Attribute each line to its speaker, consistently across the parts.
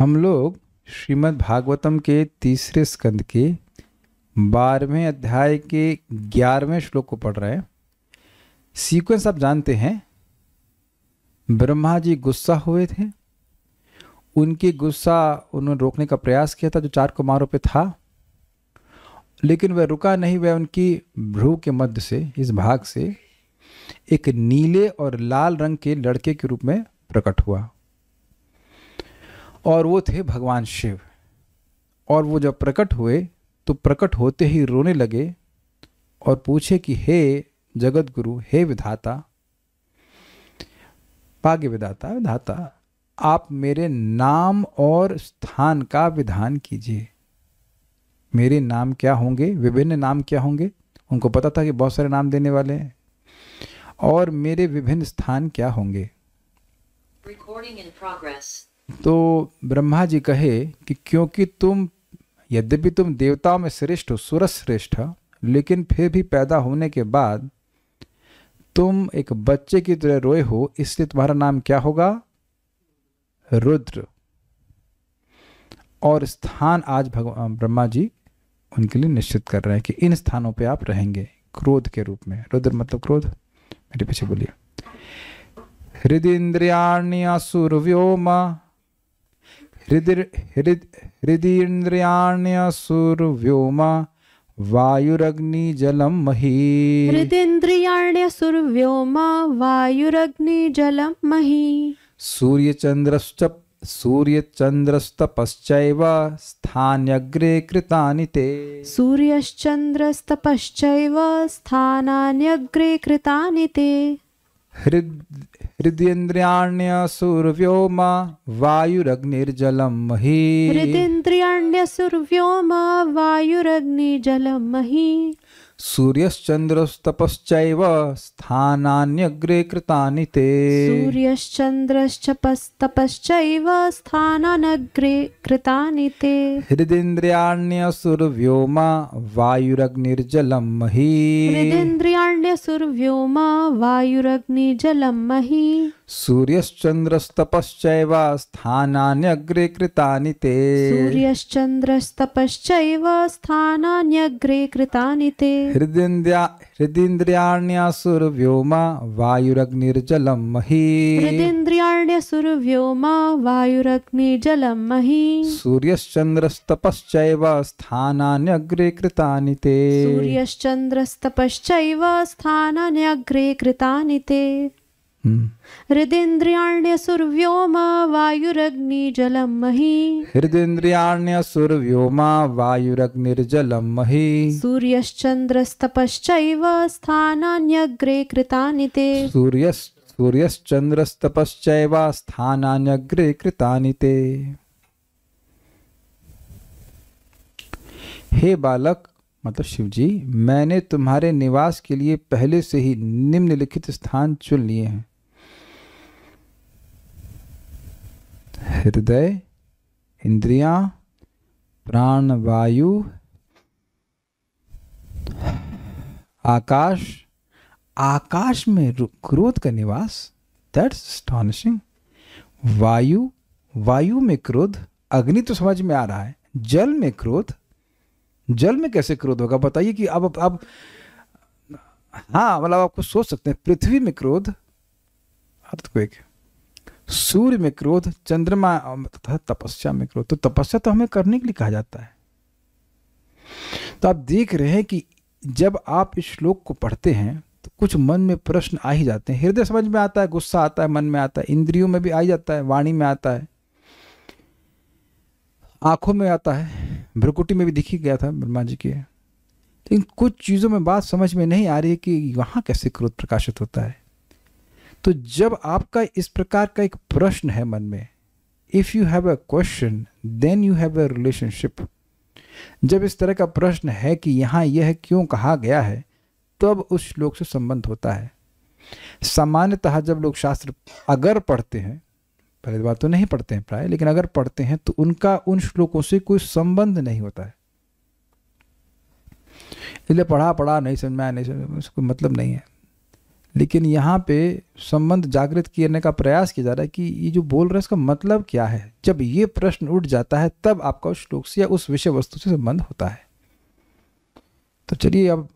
Speaker 1: हम लोग श्रीमद् भागवतम के तीसरे स्कंद के 12वें अध्याय के 11वें श्लोक को पढ़ रहे हैं। सीक्वेंस आप जानते हैं। ब्रह्मा जी गुस्सा हुए थे, उनकी गुस्सा उन्होंने रोकने का प्रयास किया था जो 4 कुमारों पे था, लेकिन वह रुका नहीं। वह उनकी भ्रू के मध्य से, इस भाग से एक नीले और लाल रंग के लड़के के रूप में प्रकट हुआ और वो थे भगवान शिव। और वो जब प्रकट हुए तो प्रकट होते ही रोने लगे और पूछे कि हे जगत गुरु, हे विधाता, भाग्य विधाता, आप मेरे नाम और स्थान का विधान कीजिए। मेरे नाम क्या होंगे, विभिन्न नाम क्या होंगे। उनको पता था कि बहुत सारे नाम देने वाले हैं। और मेरे विभिन्न स्थान क्या होंगे। तो ब्रह्मा जी कहे कि क्योंकि तुम, यद्यपि तुम देवताओं में श्रेष्ठ हो, सुर श्रेष्ठ हो, लेकिन फिर भी पैदा होने के बाद तुम एक बच्चे की तरह रोए हो, इसलिए तुम्हारा नाम क्या होगा, रुद्र। और स्थान आज भगवान ब्रह्मा जी उनके लिए निश्चित कर रहे हैं कि इन स्थानों पे आप रहेंगे क्रोध के रूप में। रुद्र मतलब क्रोध। मेरे पीछे बोलिए। हृदिन्द्रियाण्यसुरव्योमा, हृदिन्द्रियाण्यसुरव्योमा वायुरग्नि जलम मही।
Speaker 2: हृदिन्द्रियाण्यसुरव्योमा वायुरग्नि जलम मही।
Speaker 1: सूर्यचन्द्रस्तपश्चैव स्थान्यग्रे कृतानि ते।
Speaker 2: सूर्यश्चन्द्रस्तपश्चैव स्थानान्यग्रे कृतानि ते।
Speaker 1: हृदिन्द्रियाण्यसुरव्योमा वायुरग्निर्जलम मही।
Speaker 2: हृदिन्द्रियाण्यसुरव्योमा वायुरग्निजलम मही।
Speaker 1: सूर्यश्चन्द्रस्तपश्चैव स्थानान्यग्रे कृतानि ते।
Speaker 2: सूर्यश्चन्द्रस्तपश्चैव स्थानानग्रे कृतानि ते।
Speaker 1: हृदिन्द्रियाण्यसुरव्योमा वायुरग्निर्जलम मही।
Speaker 2: हृदिन्द्रियाण्यसुरव्योमा वायुरग्निजलम मही।
Speaker 1: सूर्यश्चन्द्रस्तपश्चैव स्थानान्यग्रे कृतानि ते।
Speaker 2: सूर्यश्चन्द्रस्तपश्चैव स्थानान्यग्रे कृतानि ते।
Speaker 1: हृदिन्द्रियाण्यसुरव्योमा वायुरग्निर्जलम मही।
Speaker 2: हृदिन्द्रियाण्यसुरव्योमा वायुरग्निजलम मही।
Speaker 1: सूर्यश्चन्द्रस्तपश्चैव स्थानान्यग्रे कृतानि ते।
Speaker 2: सूर्यश्चन्द्रस्तपश्चैव स्थानान्यग्रे कृतानि ते। हृदिन्द्रियाण्यसुरव्योमा वायुरग्निजलम मही।
Speaker 1: हृदिन्द्रियाण्यसुरव्योमा वायुरग्निर्जलम मही।
Speaker 2: सूर्यश्चन्द्रस्तपश्चैव स्थानान्यग्रे कृतानि ते।
Speaker 1: सूर्यश्चन्द्रस्तपश्चैव स्थानान्यग्रे कृतानि ते। हे बालक मतलब शिवजी, मैंने तुम्हारे निवास के लिए पहले से ही निम्नलिखित स्थान चुन लिए हैं। हृदय, इंद्रियां, प्राण, वायु, आकाश। आकाश में क्रोध का निवास, दैट्स एस्टॉनिशिंग। वायु, वायु में क्रोध। अग्नि तो समझ में आ रहा है। जल में क्रोध। जल में कैसे क्रोध होगा बताइए। कि अब हाँ मतलब आपको सोच सकते हैं। पृथ्वी में क्रोध, अर्थक्वेक। सूर्य में क्रोध, चंद्रमा तथा तपस्या में क्रोध। तो तपस्या तो हमें करने के लिए कहा जाता है। तो आप देख रहे हैं कि जब आप इस श्लोक को पढ़ते हैं तो कुछ मन में प्रश्न आ ही जाते हैं। हृदय समझ में आता है, गुस्सा आता है, मन में आता है, इंद्रियों में भी आ जाता है, वाणी में आता है, आंखों में आता है, भ्रुकुटी में भी दिख ही गया था ब्रह्मा जी के। लेकिन कुछ चीज़ों में बात समझ में नहीं आ रही है कि वहाँ कैसे क्रोध प्रकाशित होता है। तो जब आपका इस प्रकार का एक प्रश्न है मन में, if you have a question then you have a relationship. जब इस तरह का प्रश्न है कि यहाँ यह क्यों कहा गया है, तब उस श्लोक से संबंध होता है। सामान्यतः जब लोग शास्त्र अगर पढ़ते हैं, पहले बात तो नहीं पढ़ते हैं प्राय, लेकिन अगर पढ़ते हैं तो उनका उन श्लोकों से कोई संबंध नहीं होता है। इसलिए पढ़ा नहीं समझ में आया, नहीं समझ में, उसको मतलब नहीं है। लेकिन यहाँ पे संबंध जागृत करने का प्रयास किया जा रहा है कि ये जो बोल रहा है इसका मतलब क्या है। जब ये प्रश्न उठ जाता है तब आपका उस श्लोक से या उस विषय वस्तु से संबंध होता है। तो चलिए अब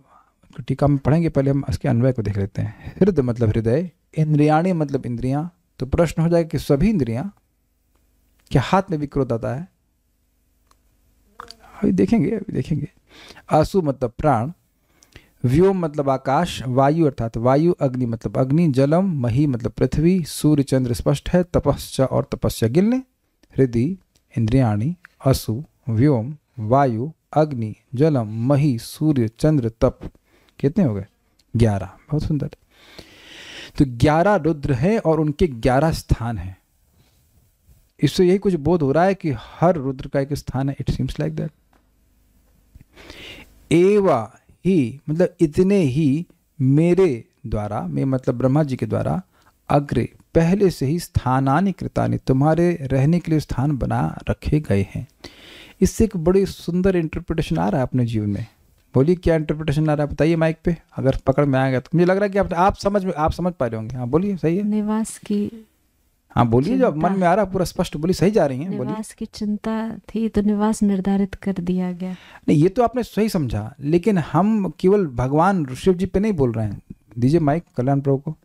Speaker 1: टीका में पढ़ेंगे, पहले हम इसके अन्वय को देख लेते हैं। हृदय मतलब हृदय, इंद्रियाणी मतलब इंद्रियां। तो प्रश्न हो जाएगा कि सभी इंद्रियां, क्या हाथ में भी क्रोध आता है? अभी देखेंगे। आसु मतलब प्राण, व्योम मतलब आकाश, वायु अर्थात वायु, अग्नि मतलब अग्नि, जलम मही मतलब पृथ्वी, सूर्य चंद्र स्पष्ट है, तपस्या और तपस्या गिनने। हृदय, इंद्रियाणी, असु, व्योम, वायु, अग्नि, जलम, मही, सूर्य, चंद्र, तप, कितने हो गए? 11। बहुत सुंदर। तो 11 रुद्र हैं और उनके 11 स्थान हैं। इससे यही कुछ बोध हो रहा है कि हर रुद्र का एक स्थान है। It seems like that. एवा ही मतलब इतने ही मेरे द्वारा, मैं मतलब ब्रह्मा जी के द्वारा, अग्रे पहले से ही स्थानानि कृतानि, तुम्हारे रहने के लिए स्थान बना रखे गए हैं। इससे एक बड़ी सुंदर इंटरप्रिटेशन आ रहा है अपने जीवन में। बोलिए क्या इंटरप्रिटेशन आ रहा है, बताइए माइक पे, अगर पकड़ में आएगा तो। मुझे लग रहा है कि आप समझ पा रहे होंगे। हाँ बोलिए, सही है।
Speaker 2: निवास की,
Speaker 1: हाँ बोलिए, जो मन में आ रहा है पूरा स्पष्ट बोलिए, सही जा रही हैं, बोलिए।
Speaker 2: निवास की चिंता थी तो निवास निर्धारित कर दिया गया।
Speaker 1: नहीं, ये तो आपने सही समझा, लेकिन हम केवल भगवान शिव जी पे नहीं बोल रहे हैं। दीजिए माइक कल्याण प्रभु को।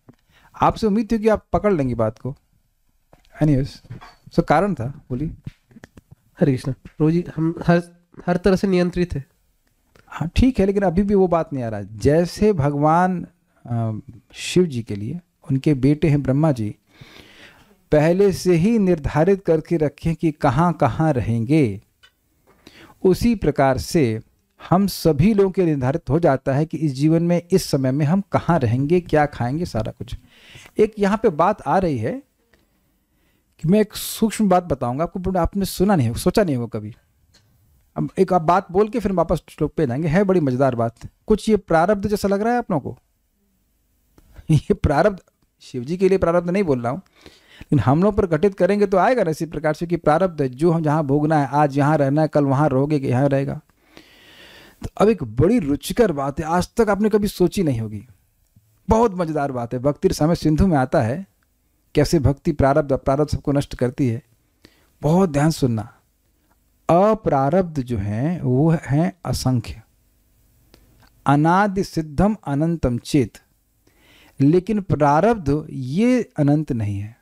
Speaker 1: आपसे उम्मीद थी कि आप पकड़ लेंगी बात को। एनीवेज, सो कारण था, बोलिए।
Speaker 3: हरे कृष्ण प्रभु जी, हम हर तरह से नियंत्रित है।
Speaker 1: हाँ ठीक है, लेकिन अभी भी वो बात नहीं आ रहा। जैसे भगवान शिव जी के लिए उनके बेटे हैं ब्रह्मा जी पहले से ही निर्धारित करके रखें कि कहाँ कहाँ रहेंगे, उसी प्रकार से हम सभी लोगों के निर्धारित हो जाता है कि इस जीवन में इस समय में हम कहाँ रहेंगे, क्या खाएंगे, सारा कुछ। एक यहाँ पे बात आ रही है कि मैं एक सूक्ष्म बात बताऊंगा आपको, आपने सुना नहीं होगा, सोचा नहीं होगा कभी। अब एक आप बात बोल के फिर वापस श्लोक पे जाएंगे। है बड़ी मजेदार बात। कुछ ये प्रारब्ध जैसा लग रहा है आप लोगों को? ये प्रारब्ध शिव जी के लिए प्रारब्ध नहीं बोल रहा हूँ, लेकिन हम लोग पर घटित करेंगे तो आएगा ना इसी प्रकार से कि प्रारब्ध है, जो हम जहाँ भोगना है, आज यहाँ रहना है, कल वहाँ रहोगे कि यहाँ रहेगा। तो अब एक बड़ी रुचिकर बात है, आज तक आपने कभी सोची नहीं होगी, बहुत मजेदार बात है। भक्ति रसामृत सिंधु में आता है कैसे भक्ति प्रारब्ध अप्रारब्ध सबको नष्ट करती है। बहुत ध्यान सुनना। अप्रारब्ध जो है वो है असंख्य, अनादि सिद्धम अनंतम चेत, लेकिन प्रारब्ध ये अनंत नहीं है।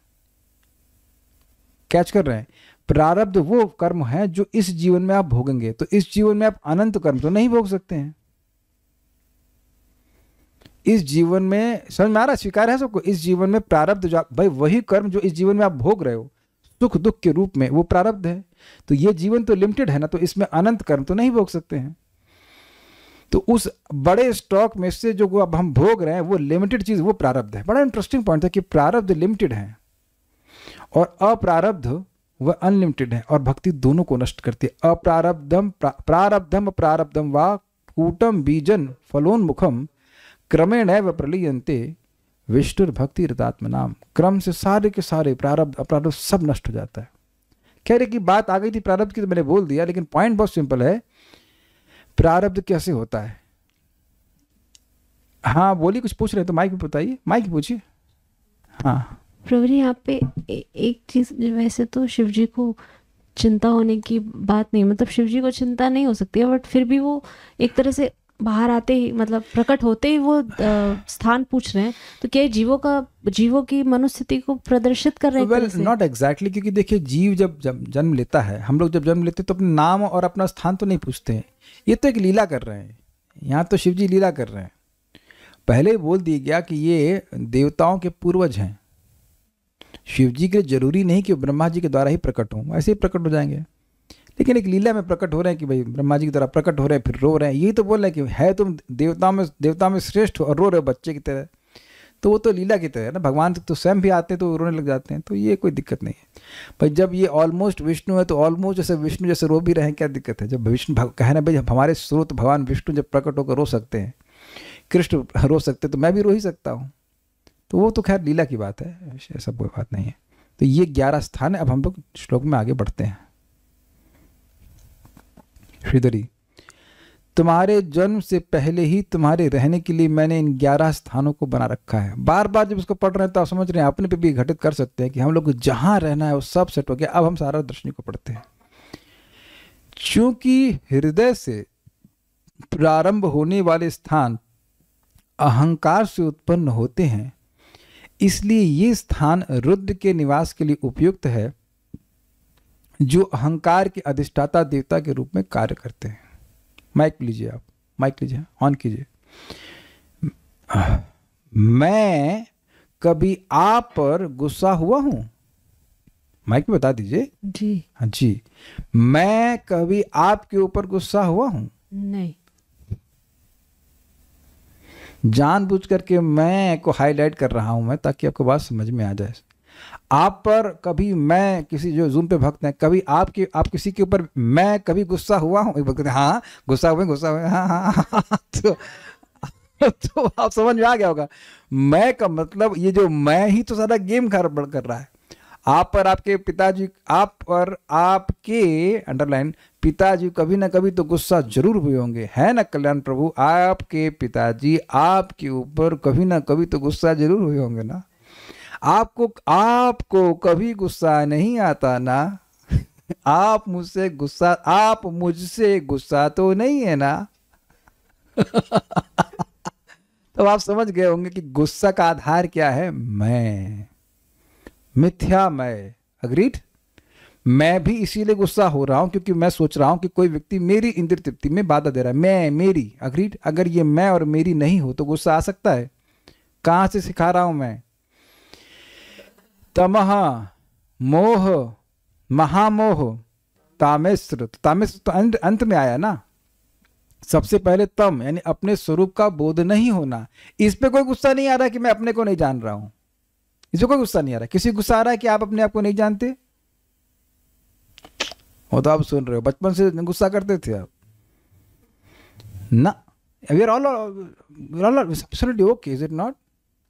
Speaker 1: कैच कर रहे हैं? प्रारब्ध वो कर्म है जो इस जीवन में आप भोगेंगे, तो इस जीवन में आप अनंत कर्म तो नहीं भोग सकते हैं। इस जीवन में समझ में आ रहा है, स्वीकार है सबको? इस जीवन में प्रारब्ध जो भाई वही कर्म जो इस जीवन में आप भोग रहे हो सुख दुख के रूप में, वो प्रारब्ध है। तो ये जीवन तो लिमिटेड है ना, तो इसमें अनंत कर्म तो नहीं भोग सकते हैं। तो उस बड़े स्टॉक में से जो अब हम भोग रहे हैं वो लिमिटेड चीज, वो प्रारब्ध है। बड़ा इंटरेस्टिंग पॉइंट है कि प्रारब्ध लिमिटेड है और अप्रारब्ध वह अनलिमिटेड है, और भक्ति दोनों को नष्ट करती है। अप्रारब्धम प्रारब्धम प्रारब्धम वा कूटम बीजन फलोन्मुखम क्रमेणैव प्रलीयन्ते विष्णुर्भक्ति रतात्म नाम। क्रम से सारे के सारे प्रारब्ध अपरारब्ध सब नष्ट हो जाता है। कह रहे कि बात आ गई थी प्रारब्ध की तो मैंने बोल दिया, लेकिन पॉइंट बहुत सिंपल है। प्रारब्ध कैसे होता है? हाँ बोलिए, कुछ पूछ रहे हैं तो माइक पे बताइए, माइक पूछिए। हाँ
Speaker 2: प्रभु जी, यहाँ पे एक चीज, वैसे तो शिव जी को चिंता होने की बात नहीं, मतलब शिव जी को चिंता नहीं हो सकती है, बट फिर भी वो एक तरह से बाहर आते ही, मतलब प्रकट होते ही वो स्थान पूछ रहे हैं, तो क्या जीवों की मनुस्थिति को प्रदर्शित कर रहे हैं?
Speaker 1: वेल नॉट एग्जैक्टली, क्योंकि देखिए जीव जब जन्म लेता है, हम लोग जब जन्म लेते हैं तो अपने नाम और अपना स्थान तो नहीं पूछते हैं। ये तो एक लीला कर रहे हैं, यहाँ तो शिव जी लीला कर रहे हैं। पहले बोल दिया गया कि ये देवताओं के पूर्वज हैं। शिव जी के जरूरी नहीं कि ब्रह्मा जी के द्वारा ही प्रकट हों, ऐसे ही प्रकट हो जाएंगे, लेकिन एक लीला में प्रकट हो रहे हैं कि भाई ब्रह्मा जी की तरह प्रकट हो रहे हैं, फिर रो रहे हैं। यही तो बोल रहे हैं कि है तुम देवताओं में श्रेष्ठ हो और रो रहे हो बच्चे की तरह। तो वो तो लीला की तरह है ना, भगवान तो स्वयं भी आते हैं तो रोने लग जाते हैं, तो ये कोई दिक्कत नहीं है भाई। जब ये ऑलमोस्ट विष्णु है तो ऑलमोस्ट जैसे विष्णु जैसे रो भी रहे हैं, क्या दिक्कत है? जब विष्णु कहना भाई हमारे स्रोत भगवान विष्णु जब प्रकट होकर रो सकते हैं, कृष्ण रो सकते, तो मैं भी रो ही सकता हूँ। तो वो तो खैर लीला की बात है, ऐसा कोई बात नहीं है। तो ये 11 स्थान है। अब हम लोग श्लोक में आगे बढ़ते हैं। श्रीधरी, तुम्हारे जन्म से पहले ही तुम्हारे रहने के लिए मैंने इन 11 स्थानों को बना रखा है। बार बार जब इसको पढ़ रहे हैं तो आप समझ रहे हैं, अपने पे भी घटित कर सकते हैं कि हम लोग को जहां रहना है वो सब सेट हो गया। अब हम सारा दर्शनी को पढ़ते हैं। चूंकि हृदय से प्रारंभ होने वाले स्थान अहंकार से उत्पन्न होते हैं, इसलिए ये स्थान रुद्र के निवास के लिए उपयुक्त है, जो अहंकार के अधिष्ठाता देवता के रूप में कार्य करते हैं। माइक लीजिए, आप माइक लीजिए, ऑन कीजिए। मैं कभी आप पर गुस्सा हुआ हूं? माइक में बता दीजिए।
Speaker 2: जी।
Speaker 1: हाँ जी। मैं कभी आपके ऊपर गुस्सा हुआ हूं?
Speaker 2: नहीं।
Speaker 1: जानबूझ करके मैं को हाईलाइट कर रहा हूं मैं, ताकि आपको बात समझ में आ जाए। आप पर कभी मैं किसी, जो जूम पे भक्त हैं, कभी आप किसी के ऊपर मैं कभी गुस्सा हुआ हूं? एक भक्त, हाँ गुस्सा हुए, हाँ हाँ हाँ। तो आप समझ में आ गया होगा। मैं का मतलब ये जो मैं ही तो सारा गेम गड़बड़ कर रहा है। आप पर आपके पिताजी, आप पर आपके अंडरलाइन पिताजी कभी ना कभी तो गुस्सा जरूर हुए होंगे, है ना कल्याण प्रभु? आपके पिताजी आपके ऊपर कभी ना कभी तो गुस्सा जरूर हुए होंगे ना। आपको कभी गुस्सा नहीं आता ना? आप मुझसे गुस्सा तो नहीं है ना? तो आप समझ गए होंगे कि गुस्सा का आधार क्या है? मैं, मिथ्या मैं। अग्रीड? मैं भी इसीलिए गुस्सा हो रहा हूं क्योंकि मैं सोच रहा हूं कि कोई व्यक्ति मेरी इंद्रिय तृप्ति में बाधा दे रहा है। मैं, मेरी। अग्रीड? अगर ये मैं और मेरी नहीं हो तो गुस्सा आ सकता है? कहां से सिखा रहा हूं मैं? तमह, मोह, महामोह, तामेस्र। तामेस्र तो अंत में आया ना। सबसे पहले तम यानी अपने स्वरूप का बोध नहीं होना। इस पे कोई गुस्सा नहीं आ रहा कि मैं अपने को नहीं जान रहा हूं। इस पे कोई गुस्सा नहीं आ रहा। किसी गुस्सा आ रहा है कि आप अपने आप को नहीं जानते? वो तो आप सुन रहे हो, बचपन से गुस्सा करते थे आप ना। We are all absolutely okay, is it not?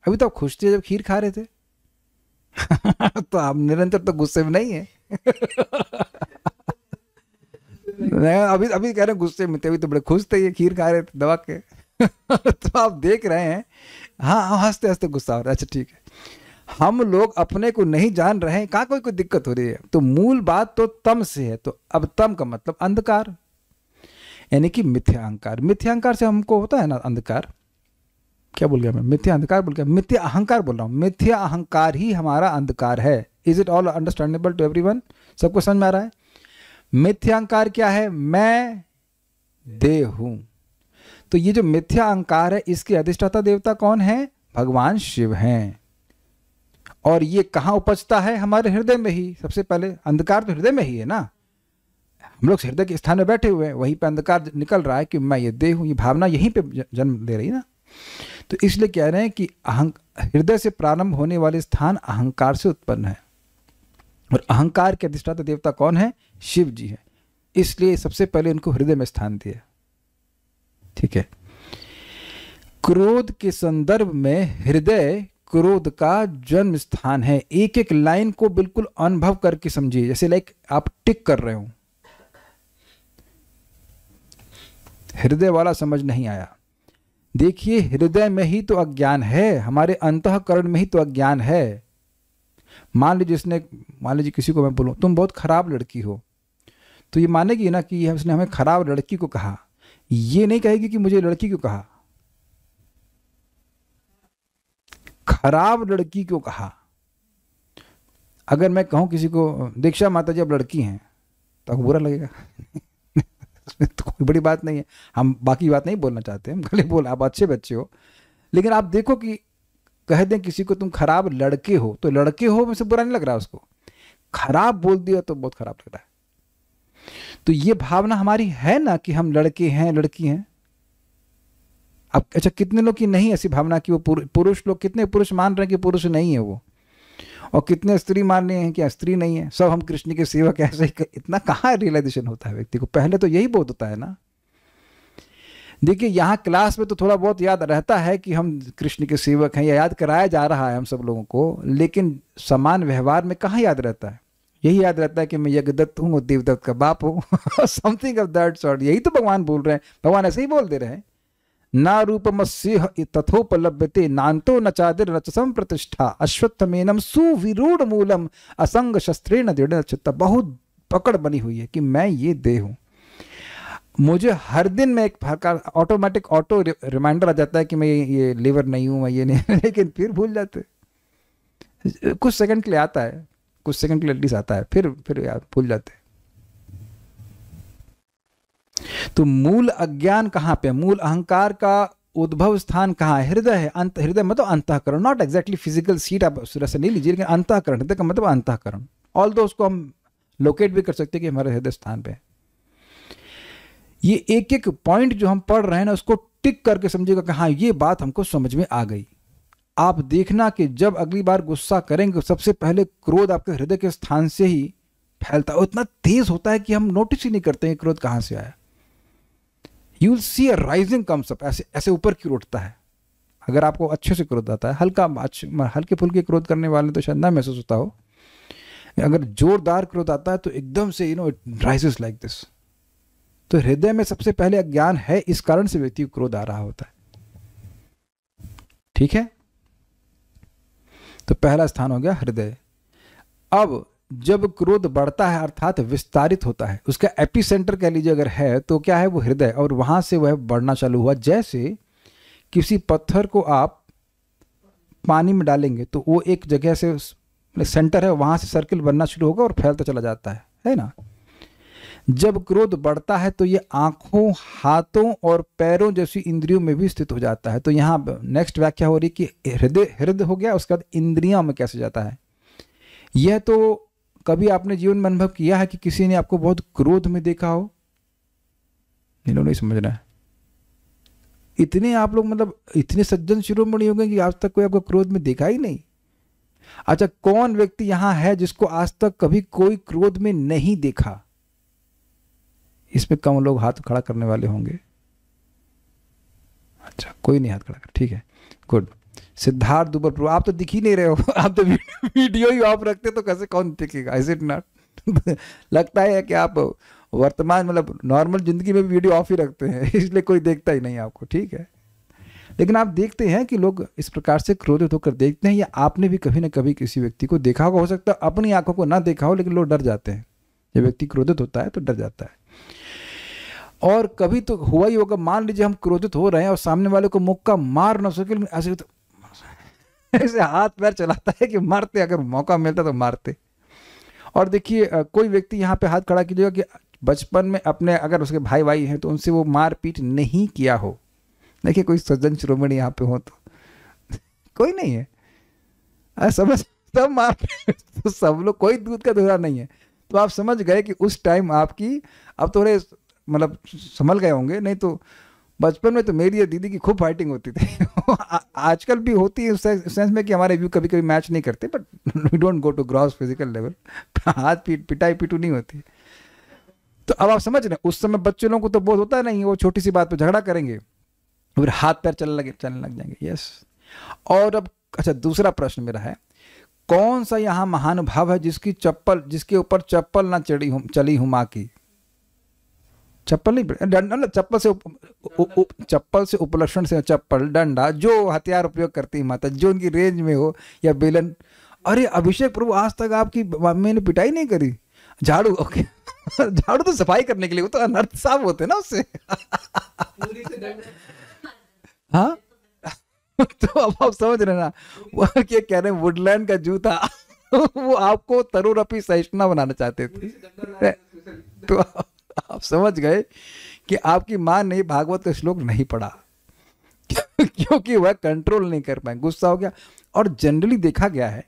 Speaker 1: अभी तो आप खुश थे जब खीर खा रहे थे। तो आप निरंतर तो गुस्से में नहीं है। अभी कह रहे हैं गुस्से में थे, अभी तो बड़े खुश थे, ये खीर खा रहे थे दबा के। तो आप देख रहे हैं, हाँ हंसते हंसते गुस्सा हो रहा है। अच्छा ठीक है, हम लोग अपने को नहीं जान रहे हैं, कहाँ कोई दिक्कत हो रही है? तो मूल बात तो तम से है। तो अब तम का मतलब अंधकार, यानी कि मिथ्या अहंकार। मिथ्या अहंकार से हमको होता है ना अंधकार। क्या बोल गया मैं? मिथ्या अंधकार बोल गया, मिथ्या अहंकार बोल रहा हूँ। मिथ्या अहंकार ही हमारा अंधकार है। Is it all understandable to everyone? सबको समझ में आ रहा है? मिथ्या अहंकार क्या है? मैं देह हूं। तो ये जो मिथ्या अहंकार है, इसके अधिष्ठाता देवता कौन है? भगवान शिव हैं। और ये कहाँ उपजता है? हमारे हृदय में ही। सबसे पहले अंधकार तो हृदय में ही है ना। हम लोग हृदय के स्थान में बैठे हुए हैं, वहीं पे अंधकार निकल रहा है कि मैं ये देह हूं। ये भावना यहीं पे जन्म ले रही है ना। तो इसलिए कह रहे हैं कि हृदय से प्रारंभ होने वाले स्थान अहंकार से उत्पन्न है। और अहंकार के अधिष्ठाता देवता कौन है? शिव जी है। इसलिए सबसे पहले उनको हृदय में स्थान दिया। ठीक है। क्रोध के संदर्भ में हृदय क्रोध का जन्म स्थान है। एक एक लाइन को बिल्कुल अनुभव करके समझिए। जैसे लाइक आप टिक कर रहे हो, हृदय वाला समझ नहीं आया। देखिए, हृदय में ही तो अज्ञान है, हमारे अंतःकरण में ही तो अज्ञान है। मान लीजिए किसी को मैं बोलूं तुम बहुत खराब लड़की हो, तो ये मानेगी ना कि उसने हमें खराब लड़की को कहा। ये नहीं कहेगी कि मुझे लड़की क्यों कहा, खराब लड़की क्यों कहा। अगर मैं कहूं किसी को दीक्षा माता जी अब लड़की हैं, तो आपको बुरा लगेगा। तो कोई बड़ी बात नहीं है, हम बाकी बात नहीं बोलना चाहते, हम खाली बोल आप अच्छे बच्चे हो। लेकिन आप देखो कि कह दें किसी को तुम खराब लड़के हो, तो लड़के हो में से बुरा नहीं लग रहा, उसको खराब बोल दिया तो बहुत खराब लग रहा है। तो ये भावना हमारी है ना कि हम लड़के हैं लड़की हैं। अब अच्छा, कितने लोग की नहीं ऐसी भावना कि वो पुरुष लोग, कितने पुरुष मान रहे हैं कि पुरुष नहीं है वो, और कितने स्त्री मान रहे हैं कि स्त्री नहीं है, सब हम कृष्ण के सेवक। ऐसे ही इतना कहाँ रियलाइजेशन होता है व्यक्ति को? पहले तो यही बोध होता है ना। देखिए, यहाँ क्लास में तो थोड़ा बहुत याद रहता है कि हम कृष्ण के सेवक हैं, या याद कराया जा रहा है हम सब लोगों को, लेकिन समान व्यवहार में कहाँ याद रहता है? यही याद रहता है कि मैं यज्ञदत्त हूँ और देवदत्त का बाप हूँ, समथिंग ऑफ दैट सॉर्ट। यही तो भगवान बोल रहे हैं, भगवान ऐसे ही बोल दे रहे हैं, ना रूपमस्य तथोपलभ्यते नान्तो न चादिर न च संप्रतिष्ठा अश्वत्थमेनम सुविरूढ़ मूलम असंग शस्त्रेण दृढ़ चित्त। बहुत पकड़ बनी हुई है कि मैं ये देह हूँ। मुझे हर दिन में एक ऑटोमेटिक ऑटो रिमाइंडर आ जाता है कि मैं ये लीवर नहीं हूँ, मैं ये नहीं, लेकिन फिर भूल जाते। कुछ सेकंड के लिए आता है, कुछ सेकंड के लिए एटलीस्ट आता है, फिर यार भूल जाते। तो मूल अज्ञान कहाँ पे? मूल अहंकार का उद्भव स्थान कहाँ है? हृदय है। अंत, हृदय मतलब अंतःकरण, नॉट एग्जैक्टली फिजिकल सीट आप से नहीं लीजिए, लेकिन अंतःकरण, हृदय का मतलब अंतःकरण। ऑल दो उसको हम लोकेट भी कर सकते हैं कि हमारे हृदय स्थान पे। ये एक एक पॉइंट जो हम पढ़ रहे हैं ना, उसको टिक करके समझिएगा कि हाँ ये बात हमको समझ में आ गई। आप देखना कि जब अगली बार गुस्सा करेंगे, सबसे पहले क्रोध आपके हृदय के स्थान से ही फैलता है, इतना तेज होता है कि हम नोटिस ही नहीं करते हैं क्रोध कहाँ से आया। You will see a rising comes up, ऐसे ऐसे ऊपर की ओर उठता है। अगर आपको अच्छे से क्रोध आता है, हल्के फुल्के क्रोध करने वाले तो शायद ना महसूस होता हो, अगर जोरदार क्रोध आता है तो एकदम से इट राइजेस लाइक दिस। तो हृदय में सबसे पहले अज्ञान है, इस कारण से व्यक्ति को क्रोध आ रहा होता है। ठीक है, तो पहला स्थान हो गया हृदय। अब जब क्रोध बढ़ता है अर्थात विस्तारित होता है, उसका एपिसेंटर कह लीजिए अगर है तो क्या है? वो हृदय, और वहां से वह बढ़ना चालू हुआ। जैसे किसी पत्थर को आप पानी में डालेंगे तो वो एक जगह से सेंटर है, वहां से सर्किल बनना शुरू होगा और फैलता चला जाता है ना। जब क्रोध बढ़ता है तो ये आंखों, हाथों और पैरों जैसी इंद्रियों में भी स्थित हो जाता है। तो यहाँ नेक्स्ट व्याख्या हो रही कि हृदय हो गया, उसके बाद इंद्रियों में कैसे जाता है। यह तो कभी आपने जीवन में अनुभव किया है कि किसी ने आपको बहुत क्रोध में देखा हो? नहीं समझ रहा है। इतने आप लोग मतलब इतने सज्जन शिरोमणि हो गए कि आज तक कोई आपको क्रोध में देखा ही नहीं। अच्छा, कौन व्यक्ति यहां है जिसको आज तक कभी कोई क्रोध में नहीं देखा? इसमें कम लोग हाथ खड़ा करने वाले होंगे। अच्छा, कोई नहीं हाथ खड़ा कर, ठीक है, गुड। सिद्धार्थ दुबर प्रभु, आप तो दिख ही नहीं रहे हो, आप तो वीडियो ही ऑफ रखते तो कैसे कौन दिखेगा? Is it not? लगता है कि आप वर्तमान मतलब नॉर्मल जिंदगी में भी वीडियो ऑफ ही रखते हैं, इसलिए कोई देखता ही नहीं आपको, ठीक है। लेकिन आप देखते हैं कि लोग इस प्रकार से क्रोधित होकर देखते हैं, या आपने भी कभी ना कभी किसी व्यक्ति को देखा होगा, हो सकता है अपनी आंखों को ना देखा हो, लेकिन लोग डर जाते हैं। जब व्यक्ति क्रोधित होता है तो डर जाता है। और कभी तो हुआ ही होगा, मान लीजिए हम क्रोधित हो रहे हैं और सामने वाले को मुक्का मार ना सके, ऐसे तो ऐसे हाथ पैर चलाता है कि मारते, अगर मौका मिलता तो मारते। और देखिए कोई व्यक्ति यहाँ पे हाथ खड़ा कीजिएगा कि बचपन में अपने अगर उसके भाई हैं तो उनसे वो मार पीट नहीं किया हो। देखिए कोई सज्जन शिरोमणि यहाँ पे हो तो कोई नहीं है, समझ, सब मार तो सब लोग, कोई दूध का धुरा नहीं है। तो आप समझ गए कि उस टाइम आपकी, अब थोड़े मतलब संभल गए होंगे, नहीं तो बचपन में तो मेरी दीदी की खूब फाइटिंग होती थी। आजकल भी होती है उस सेंस में कि हमारे व्यू कभी कभी मैच नहीं करते, but we don't go to gross physical level. हाथ पिटाई पिटू नहीं होती। तो अब आप समझ रहे हैं, उस समय बच्चे लोगों को तो बहुत होता नहीं, वो छोटी सी बात पे झगड़ा करेंगे, फिर हाथ पैर चलने लग जाएंगे। यस। और अब अच्छा, दूसरा प्रश्न मेरा है, कौन सा यहाँ महानुभाव है जिसके ऊपर चप्पल ना चली हूं माँ की? चप्पल नहीं, चप्पल से उपलक्षण से चप्पल, डंडा, जो हथियार उपयोग करती है माता, जो उनकी रेंज में हो, या बेलन। अरे अभिषेक प्रभु, आज तक आपकी मम्मी ने पिटाई नहीं करी? झाड़ू, ओके। झाड़ू तो सफाई करने के लिए, वो तो अनर्थ साफ होते ना उससे। हाँ। तो अब आप समझ रहे ना, वो क्या कह रहे हैं, वुडलैंड का जूता। वो आपको तरुरपी सहिष्णुता बनाना चाहते थे। तो आप समझ गए कि आपकी मां ने भागवत का श्लोक नहीं पढ़ा, क्योंकि वह कंट्रोल नहीं कर पाए, गुस्सा हो गया। और जनरली देखा गया है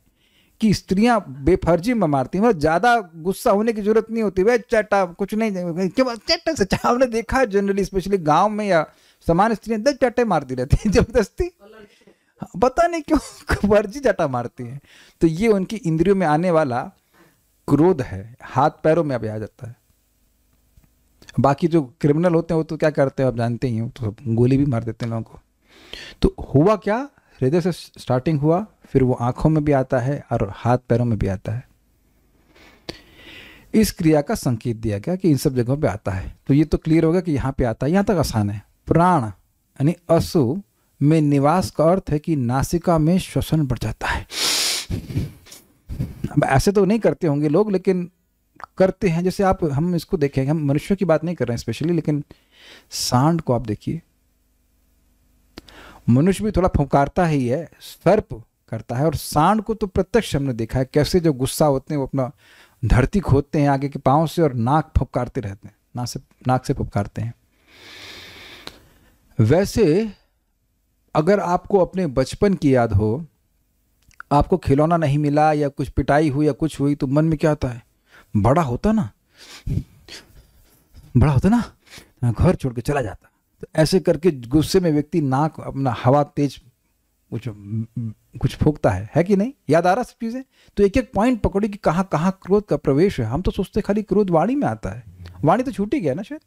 Speaker 1: कि स्त्रियां बेफर्जी में मारती हैं, मतलब ज्यादा गुस्सा होने की जरूरत नहीं होती, वह चटा कुछ नहीं, चट्टा से हमने देखा है जनरली, स्पेशली गांव में या सामान्य स्त्रियां 10 चट्टे मारती रहती हैं जबरदस्ती, पता नहीं क्यों फर्जी चटा मारती हैं। तो ये उनकी इंद्रियों में आने वाला क्रोध है, हाथ पैरों में अब आ जाता है। बाकी जो क्रिमिनल होते हैं वो तो क्या करते हैं आप जानते ही हो, तो गोली भी मार देते हैं लोगों को। तो हुआ क्या, हृदय से स्टार्टिंग हुआ, फिर वो आंखों में भी आता है और हाथ पैरों में भी आता है। इस क्रिया का संकेत दिया गया कि इन सब जगहों पे आता है। तो ये तो क्लियर होगा कि यहाँ पे आता है, यहाँ तक आसान है। प्राण यानी असु में निवास का अर्थ है कि नासिका में श्वसन बढ़ जाता है। अब ऐसे तो नहीं करते होंगे लोग, लेकिन करते हैं। जैसे आप, हम इसको देखें, हम मनुष्यों की बात नहीं कर रहे हैं स्पेशली, लेकिन सांड को आप देखिए, मनुष्य भी थोड़ा फुंकारता ही है, सर्प करता है, और सांड को तो प्रत्यक्ष हमने देखा है कैसे जो गुस्सा होते हैं वो अपना धरती खोदते हैं आगे के पांव से और नाक फुफकारते रहते हैं, नाक से फुफकारते हैं। वैसे अगर आपको अपने बचपन की याद हो, आपको खिलौना नहीं मिला या कुछ पिटाई हुई या कुछ हुई, तो मन में क्या आता है, बड़ा होता ना, घर छोड़ के चला जाता। तो ऐसे करके गुस्से में व्यक्ति नाक अपना हवा तेज कुछ फूंकता है कि नहीं? याद आ रहा सब चीजें? तो एक एक पॉइंट पकड़ी कि कहाँ कहाँ क्रोध का प्रवेश है। हम तो सोचते खाली क्रोध वाणी में आता है, वाणी तो छूट ही गया ना शायद,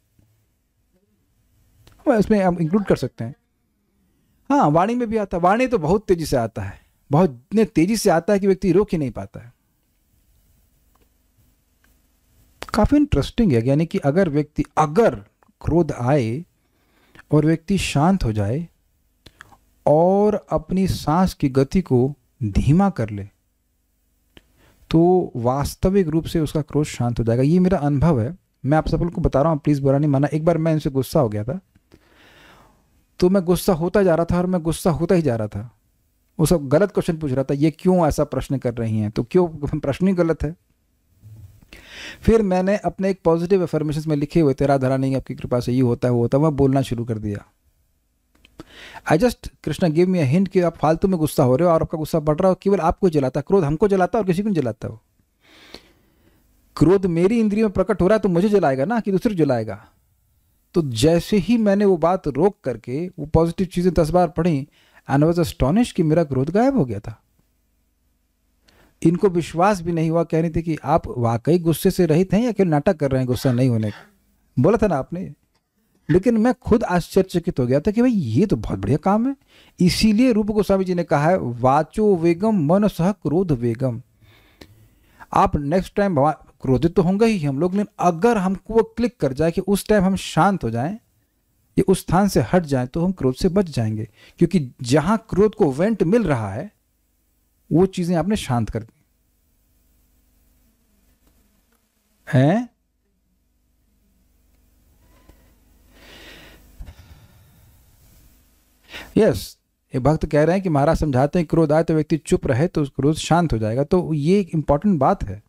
Speaker 1: इसमें हम इंक्लूड कर सकते हैं। हाँ, वाणी में भी आता है। वाणी तो बहुत तेजी से आता है, बहुत इतने तेजी से आता है कि व्यक्ति रोक ही नहीं पाता है। काफी इंटरेस्टिंग है। यानी कि अगर क्रोध आए और व्यक्ति शांत हो जाए और अपनी सांस की गति को धीमा कर ले, तो वास्तविक रूप से उसका क्रोध शांत हो जाएगा। ये मेरा अनुभव है, मैं आप सबको बता रहा हूँ, प्लीज बुरा नहीं माना। एक बार मैं इनसे गुस्सा हो गया था, तो मैं गुस्सा होता जा रहा था और मैं गुस्सा होता ही जा रहा था। वो सब गलत क्वेश्चन पूछ रहा था, ये क्यों ऐसा प्रश्न कर रही हैं, तो क्यों, प्रश्न ही गलत है। फिर मैंने अपने एक पॉजिटिव अफर्मेशंस में लिखे हुए, तेरा धरा नहीं, आपकी कृपा से ये होता है वो होता है, मैं बोलना शुरू कर दिया। I just, Krishna give me a hint कि आप फालतू में गुस्सा हो रहे हो और आपका गुस्सा बढ़ रहा हो, केवल आपको जलाता, क्रोध हमको जलाता और किसी को नहीं जलाता। हो क्रोध मेरी इंद्रियों में प्रकट हो रहा है तो मुझे जलाएगा ना, कि दूसरे को जलाएगा। तो जैसे ही मैंने वो बात रोक करके वो पॉजिटिव चीजें 10 बार पढ़ी, एंड वाज एस्टोनिश कि मेरा क्रोध गायब हो गया था। इनको विश्वास भी नहीं हुआ, कह रही थी कि आप वाकई गुस्से से रहित हैं या केवल नाटक कर रहे हैं गुस्सा नहीं होने का, बोला था ना आपने। लेकिन मैं खुद आश्चर्यचकित हो गया था कि भाई ये तो बहुत बढ़िया काम है। इसीलिए रूप गोस्वामी जी ने कहा है, वाचो वेगम मन सह क्रोध वेगम। आप नेक्स्ट टाइम क्रोधित तो होंगे ही हम लोग, लेकिन अगर हमको वो क्लिक कर जाए कि उस टाइम हम शांत हो जाएं या उस स्थान से हट जाएं, तो हम क्रोध से बच जाएंगे। क्योंकि जहां क्रोध को वेंट मिल रहा है वो चीजें आपने शांत कर दी हैं। यस, ये भक्त कह रहे हैं कि महाराज समझाते हैं क्रोध आए तो व्यक्ति चुप रहे तो क्रोध शांत हो जाएगा। तो ये एक इंपॉर्टेंट बात है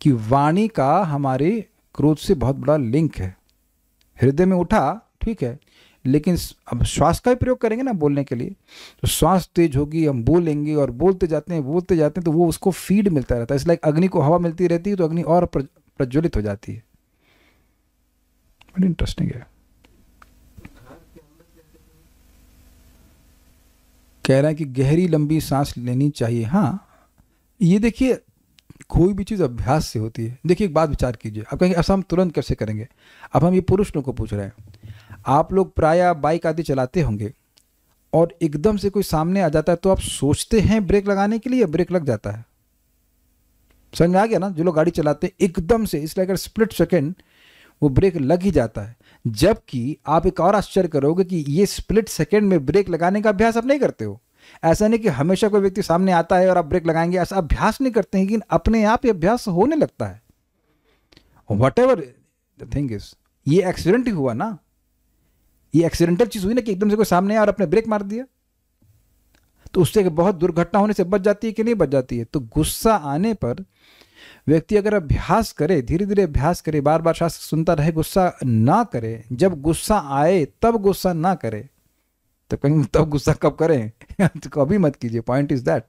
Speaker 1: कि वाणी का हमारे क्रोध से बहुत बड़ा लिंक है। हृदय में उठा ठीक है, लेकिन अब श्वास का भी प्रयोग करेंगे ना बोलने के लिए, तो श्वास तेज होगी, हम बोलेंगे और बोलते जाते हैं तो वो उसको फीड मिलता रहता है। इसलिए अग्नि को हवा मिलती रहती है तो अग्नि और प्रज्वलित हो जाती है। बड़ी इंटरेस्टिंग है। कह रहा है कि गहरी लंबी सांस लेनी चाहिए। हाँ, ये देखिए कोई भी चीज़ अभ्यास से होती है। देखिए एक बात विचार कीजिए, आप कहेंगे ऐसा हम तुरंत कैसे करेंगे। अब हम ये पुरुष लोगों को पूछ रहे हैं, आप लोग प्रायः बाइक आदि चलाते होंगे और एकदम से कोई सामने आ जाता है तो आप सोचते हैं ब्रेक लगाने के लिए या ब्रेक लग जाता है? समझ में आ गया ना? जो लोग गाड़ी चलाते हैं एकदम से it's like a split second वो ब्रेक लग ही जाता है। जबकि आप एक और आश्चर्य करोगे कि ये स्प्लिट सेकेंड में ब्रेक लगाने का अभ्यास आप नहीं करते हो। ऐसा नहीं कि हमेशा कोई व्यक्ति सामने आता है और आप ब्रेक लगाएंगे, ऐसा अभ्यास नहीं करते हैं, लेकिन अपने आप ये अभ्यास होने लगता है। What ever the thing is, ये एक्सीडेंट ही हुआ ना, ये एक्सीडेंटल चीज हुई ना कि एकदम से कोई सामने आया और अपने ब्रेक मार दिया, तो उससे बहुत दुर्घटना होने से बच जाती है कि नहीं बच जाती है। तो गुस्सा आने पर व्यक्ति अगर अभ्यास करे, धीरे धीरे अभ्यास करे, बार बार शास्त्र सुनता रहे, गुस्सा ना करे, जब गुस्सा आए तब गुस्सा ना करे, तो कहेंगे तब गुस्सा कब करें? तो कभी मत कीजिए। पॉइंट इज दैट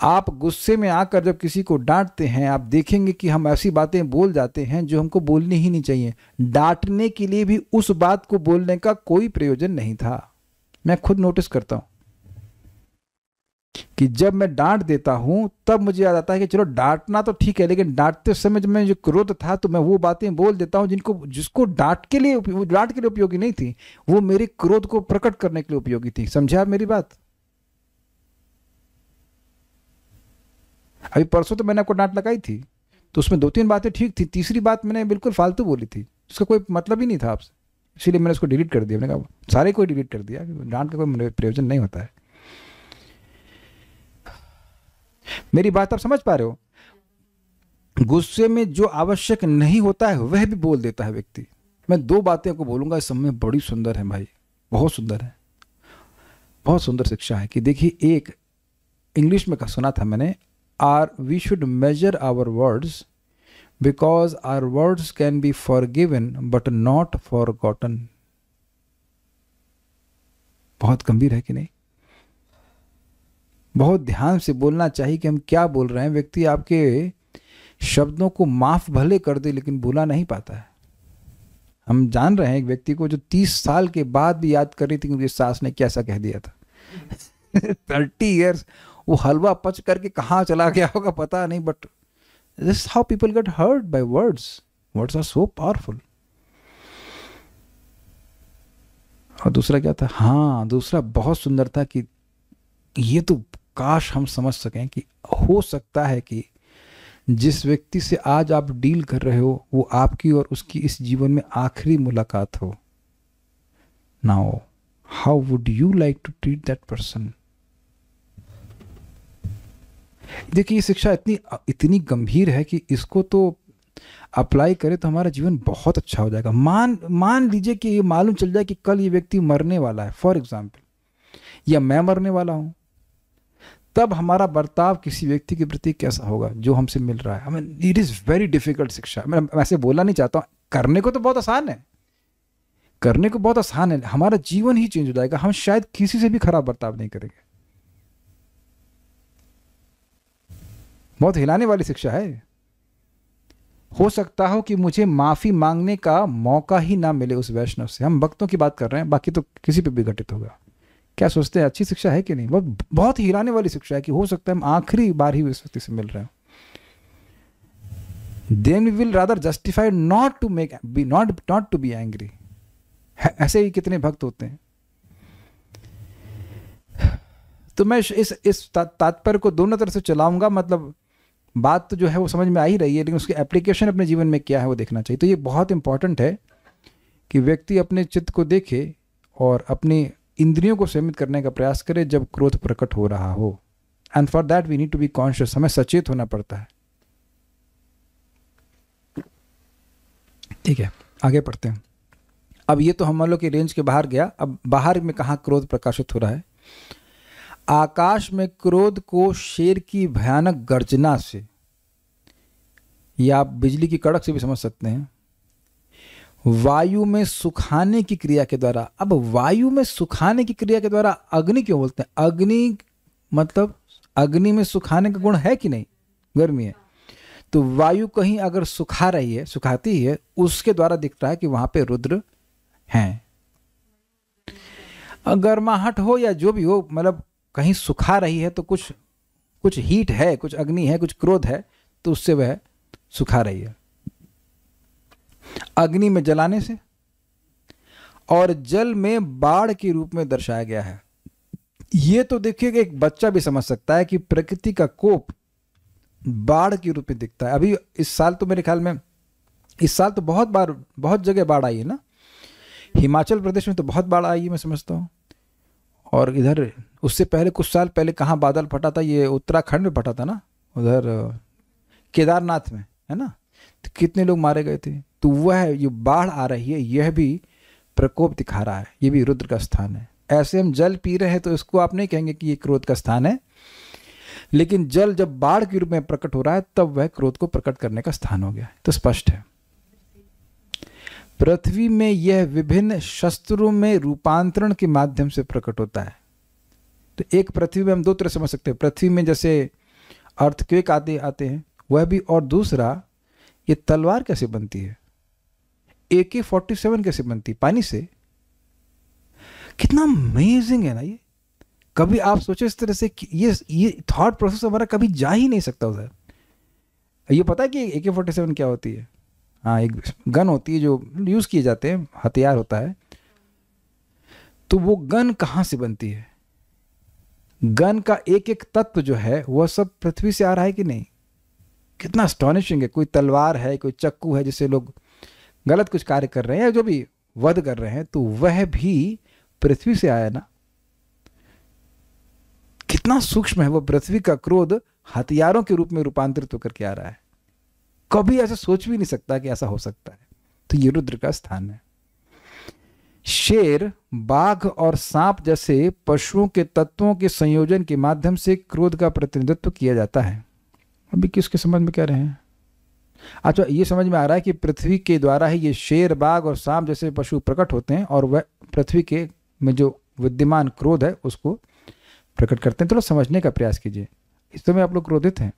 Speaker 1: आप गुस्से में आकर जब किसी को डांटते हैं, आप देखेंगे कि हम ऐसी बातें बोल जाते हैं जो हमको बोलनी ही नहीं चाहिए। डांटने के लिए भी उस बात को बोलने का कोई प्रयोजन नहीं था। मैं खुद नोटिस करता हूं कि जब मैं डांट देता हूं तब मुझे याद आता है कि चलो डांटना तो ठीक है, लेकिन डांटते समय जब मैं जो क्रोध था तो मैं वो बातें बोल देता हूं जिसको डांट के लिए उपयोगी नहीं थी, वो मेरे क्रोध को प्रकट करने के लिए उपयोगी थी। समझे आप मेरी बात? अभी परसों तो मैंने आपको डांट लगाई थी, तो उसमें 2-3 बातें ठीक थी, तीसरी बात मैंने बिल्कुल फालतू बोली थी, उसका कोई मतलब ही नहीं था आपसे, इसीलिए मैंने उसको डिलीट कर दिया। मैंने कहा सारे को डिलीट कर दिया, डांट का कोई प्रयोजन नहीं होता है। मेरी बात आप समझ पा रहे हो? गुस्से में जो आवश्यक नहीं होता है वह भी बोल देता है व्यक्ति। मैं 2 बातें आपको बोलूंगा, इस समय बड़ी सुंदर है भाई, बहुत सुंदर है, बहुत सुंदर शिक्षा है। कि देखिए, एक इंग्लिश में सुना था मैंने, we should measure our words because our words can be forgiven but not forgotten. बहुत गंभीर है कि नहीं? बहुत ध्यान से बोलना चाहिए कि हम क्या बोल रहे हैं। व्यक्ति आपके शब्दों को माफ भले कर दे लेकिन भूला नहीं पाता है। हम जान रहे हैं एक व्यक्ति को जो 30 साल के बाद भी याद कर रही थी कि उनकी सास ने कैसा कह दिया था। 30 इयर्स वो हलवा पच करके कहाँ चला गया होगा पता नहीं, but this how people get hurt by words. Words are so powerful. और दूसरा क्या था? हाँ, दूसरा बहुत सुंदर था कि ये तो काश हम समझ सकें कि हो सकता है कि जिस व्यक्ति से आज आप डील कर रहे हो वो आपकी और उसकी इस जीवन में आखिरी मुलाकात हो। Now how would you like to treat that person? देखिए, ये शिक्षा इतनी गंभीर है कि इसको तो अप्लाई करें तो हमारा जीवन बहुत अच्छा हो जाएगा। मान लीजिए कि ये मालूम चल जाए कि कल ये व्यक्ति मरने वाला है, फॉर एग्जाम्पल, या मैं मरने वाला हूं, तब हमारा बर्ताव किसी व्यक्ति के प्रति कैसा होगा जो हमसे मिल रहा है। इट इज़ वेरी डिफिकल्ट शिक्षा। मैं ऐसे बोलना नहीं चाहता हूँ, करने को तो बहुत आसान है, करने को बहुत आसान है, हमारा जीवन ही चेंज हो जाएगा। हम शायद किसी से भी खराब बर्ताव नहीं करेंगे। बहुत हिलाने वाली शिक्षा है। हो सकता हो कि मुझे माफी मांगने का मौका ही ना मिले उस वैष्णव से। हम भक्तों की बात कर रहे हैं, बाकी तो किसी पे भी घटित होगा। क्या सोचते हैं, अच्छी शिक्षा है कि नहीं? बहुत ही हिलाने वाली शिक्षा है कि हो सकता है हम आखिरी बार ही उस व्यक्ति से मिल रहे हो। Then we will rather justified not to be angry. ऐसे ही कितने भक्त होते हैं। तो मैं इस तात्पर्य को दोनों तरफ से चलाऊंगा। मतलब बात तो जो है वो समझ में आ ही रही है, लेकिन उसकी एप्लीकेशन अपने जीवन में क्या है वो देखना चाहिए। तो ये बहुत इंपॉर्टेंट है कि व्यक्ति अपने चित्त को देखे और अपनी इंद्रियों को सीमित करने का प्रयास करे जब क्रोध प्रकट हो रहा हो। And for that we need to be conscious. हमें सचेत होना पड़ता है। ठीक है, आगे पढ़ते हैं। अब ये तो हम लोग के रेंज के बाहर गया। अब बाहर में कहाँ क्रोध प्रकाशित हो रहा है? आकाश में क्रोध को शेर की भयानक गर्जना से, या आप बिजली की कड़क से भी समझ सकते हैं, वायु में सुखाने की क्रिया के द्वारा। अब वायु में सुखाने की क्रिया के द्वारा अग्नि क्यों बोलते हैं? अग्नि मतलब अग्नि में सुखाने का गुण है कि नहीं? गर्मी है तो वायु कहीं अगर सुखा रही है, सुखाती है, उसके द्वारा दिखता है कि वहां पे रुद्र हैं। गर्माहट हो या जो भी हो, मतलब कहीं सुखा रही है तो कुछ हीट है, कुछ अग्नि है, कुछ क्रोध है, तो उससे वह सुखा रही है। अग्नि में जलाने से, और जल में बाढ़ के रूप में दर्शाया गया है। ये तो देखिए कि एक बच्चा भी समझ सकता है कि प्रकृति का कोप बाढ़ के रूप में दिखता है। अभी इस साल तो मेरे ख्याल में, इस साल तो बहुत जगह बाढ़ आई है ना। हिमाचल प्रदेश में तो बहुत बाढ़ आई है, मैं समझता हूँ। और इधर उससे पहले कुछ साल पहले कहाँ बादल फटा था? ये उत्तराखंड में फटा था ना, उधर केदारनाथ में, है ना। तो कितने लोग मारे गए थे। तो वह जो बाढ़ आ रही है, यह भी प्रकोप दिखा रहा है, ये भी रुद्र का स्थान है। ऐसे हम जल पी रहे हैं तो इसको आप नहीं कहेंगे कि ये क्रोध का स्थान है, लेकिन जल जब बाढ़ के रूप में प्रकट हो रहा है तब वह क्रोध को प्रकट करने का स्थान हो गया। तो स्पष्ट है। पृथ्वी में यह विभिन्न शस्त्रों में रूपांतरण के माध्यम से प्रकट होता है। तो एक पृथ्वी में हम 2 तरह समझ सकते हैं। पृथ्वी में जैसे अर्थक्वेक आते हैं वह भी, और दूसरा ये तलवार कैसे बनती है, AK-47 कैसे बनती, पानी से। कितना अमेजिंग है ना ये। कभी आप सोचे इस तरह से कि ये थॉट प्रोसेस हमारा कभी जा ही नहीं सकता उधर। ये पता है कि AK-47 क्या होती है? हाँ, एक गन होती है जो यूज किए जाते हैं, हथियार होता है। तो वो गन कहाँ से बनती है? गन का एक एक तत्व जो है वह सब पृथ्वी से आ रहा है कि नहीं? कितना अस्टॉनिशिंग है। कोई तलवार है, कोई चक्कू है, जिससे लोग गलत कुछ कार्य कर रहे हैं या जो भी वध कर रहे हैं, तो वह भी पृथ्वी से आया ना। कितना सूक्ष्म है वो पृथ्वी का क्रोध, हथियारों के रूप में रूपांतरित होकर के आ रहा है। कभी ऐसा सोच भी नहीं सकता कि ऐसा हो सकता है। तो ये रुद्र का स्थान है। शेर, बाघ और सांप जैसे पशुओं के तत्वों के संयोजन के माध्यम से क्रोध का प्रतिनिधित्व किया जाता है। अभी किसके समझ में कह रहे हैं? अच्छा, ये समझ में आ रहा है कि पृथ्वी के द्वारा ही ये शेर, बाघ और सांप जैसे पशु प्रकट होते हैं और वह पृथ्वी के में जो विद्यमान क्रोध है उसको प्रकट करते हैं। थोड़ा समझने का प्रयास कीजिए। इस समय आप लोग क्रोधित हैं?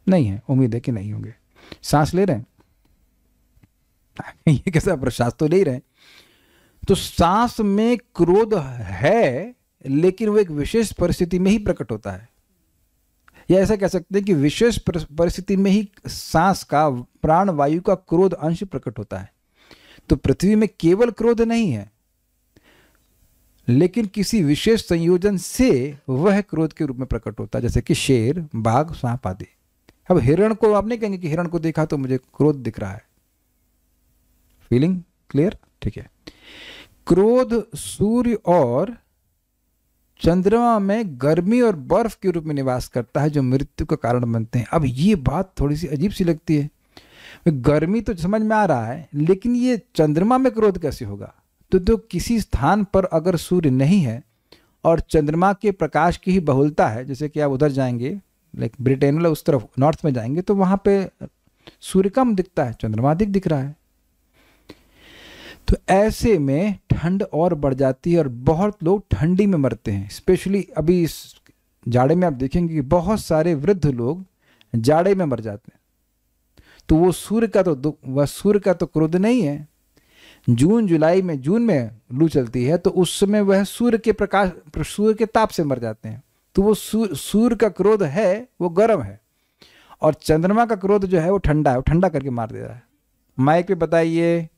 Speaker 1: नहीं है, उम्मीद है कि नहीं होंगे। सांस ले रहे हैं? ये कैसा प्रश्वास तो ले ही रहे हैं। तो सांस में क्रोध है, लेकिन वो एक विशेष परिस्थिति में ही प्रकट होता है। या ऐसा कह सकते हैं कि विशेष परिस्थिति में ही सांस का, प्राण वायु का क्रोध अंश प्रकट होता है। तो पृथ्वी में केवल क्रोध नहीं है, लेकिन किसी विशेष संयोजन से वह क्रोध के रूप में प्रकट होता है, जैसे कि शेर, बाघ, सांप आदि। अब हिरण को आप नहीं कहेंगे कि हिरण को देखा तो मुझे क्रोध दिख रहा है। Feeling clear? ठीक है। क्रोध सूर्य और चंद्रमा में गर्मी और बर्फ के रूप में निवास करता है, जो मृत्यु का कारण बनते हैं। अब ये बात थोड़ी सी अजीब सी लगती है। गर्मी तो समझ में आ रहा है, लेकिन ये चंद्रमा में क्रोध कैसे होगा? तो किसी स्थान पर अगर सूर्य नहीं है और चंद्रमा के प्रकाश की ही बहुलता है, जैसे कि आप उधर जाएंगे, लाइक ब्रिटेन वाला उस तरफ नॉर्थ में जाएंगे, तो वहां पे सूर्य कम दिखता है, चंद्रमा अधिक दिख रहा है। तो ऐसे में ठंड और बढ़ जाती है और बहुत लोग ठंडी में मरते हैं। स्पेशली अभी इस जाड़े में आप देखेंगे कि बहुत सारे वृद्ध लोग जाड़े में मर जाते हैं। तो वो सूर्य का तो क्रोध नहीं है। जून जुलाई में, जून में लू चलती है, तो उस समय वह सूर्य के प्रकाश, सूर्य के ताप से मर जाते हैं। तो वो सूर्य का क्रोध है, वो गर्म है, और चंद्रमा का क्रोध जो है वो ठंडा है, वो ठंडा करके मार दे रहा है। माइक पे बताइए,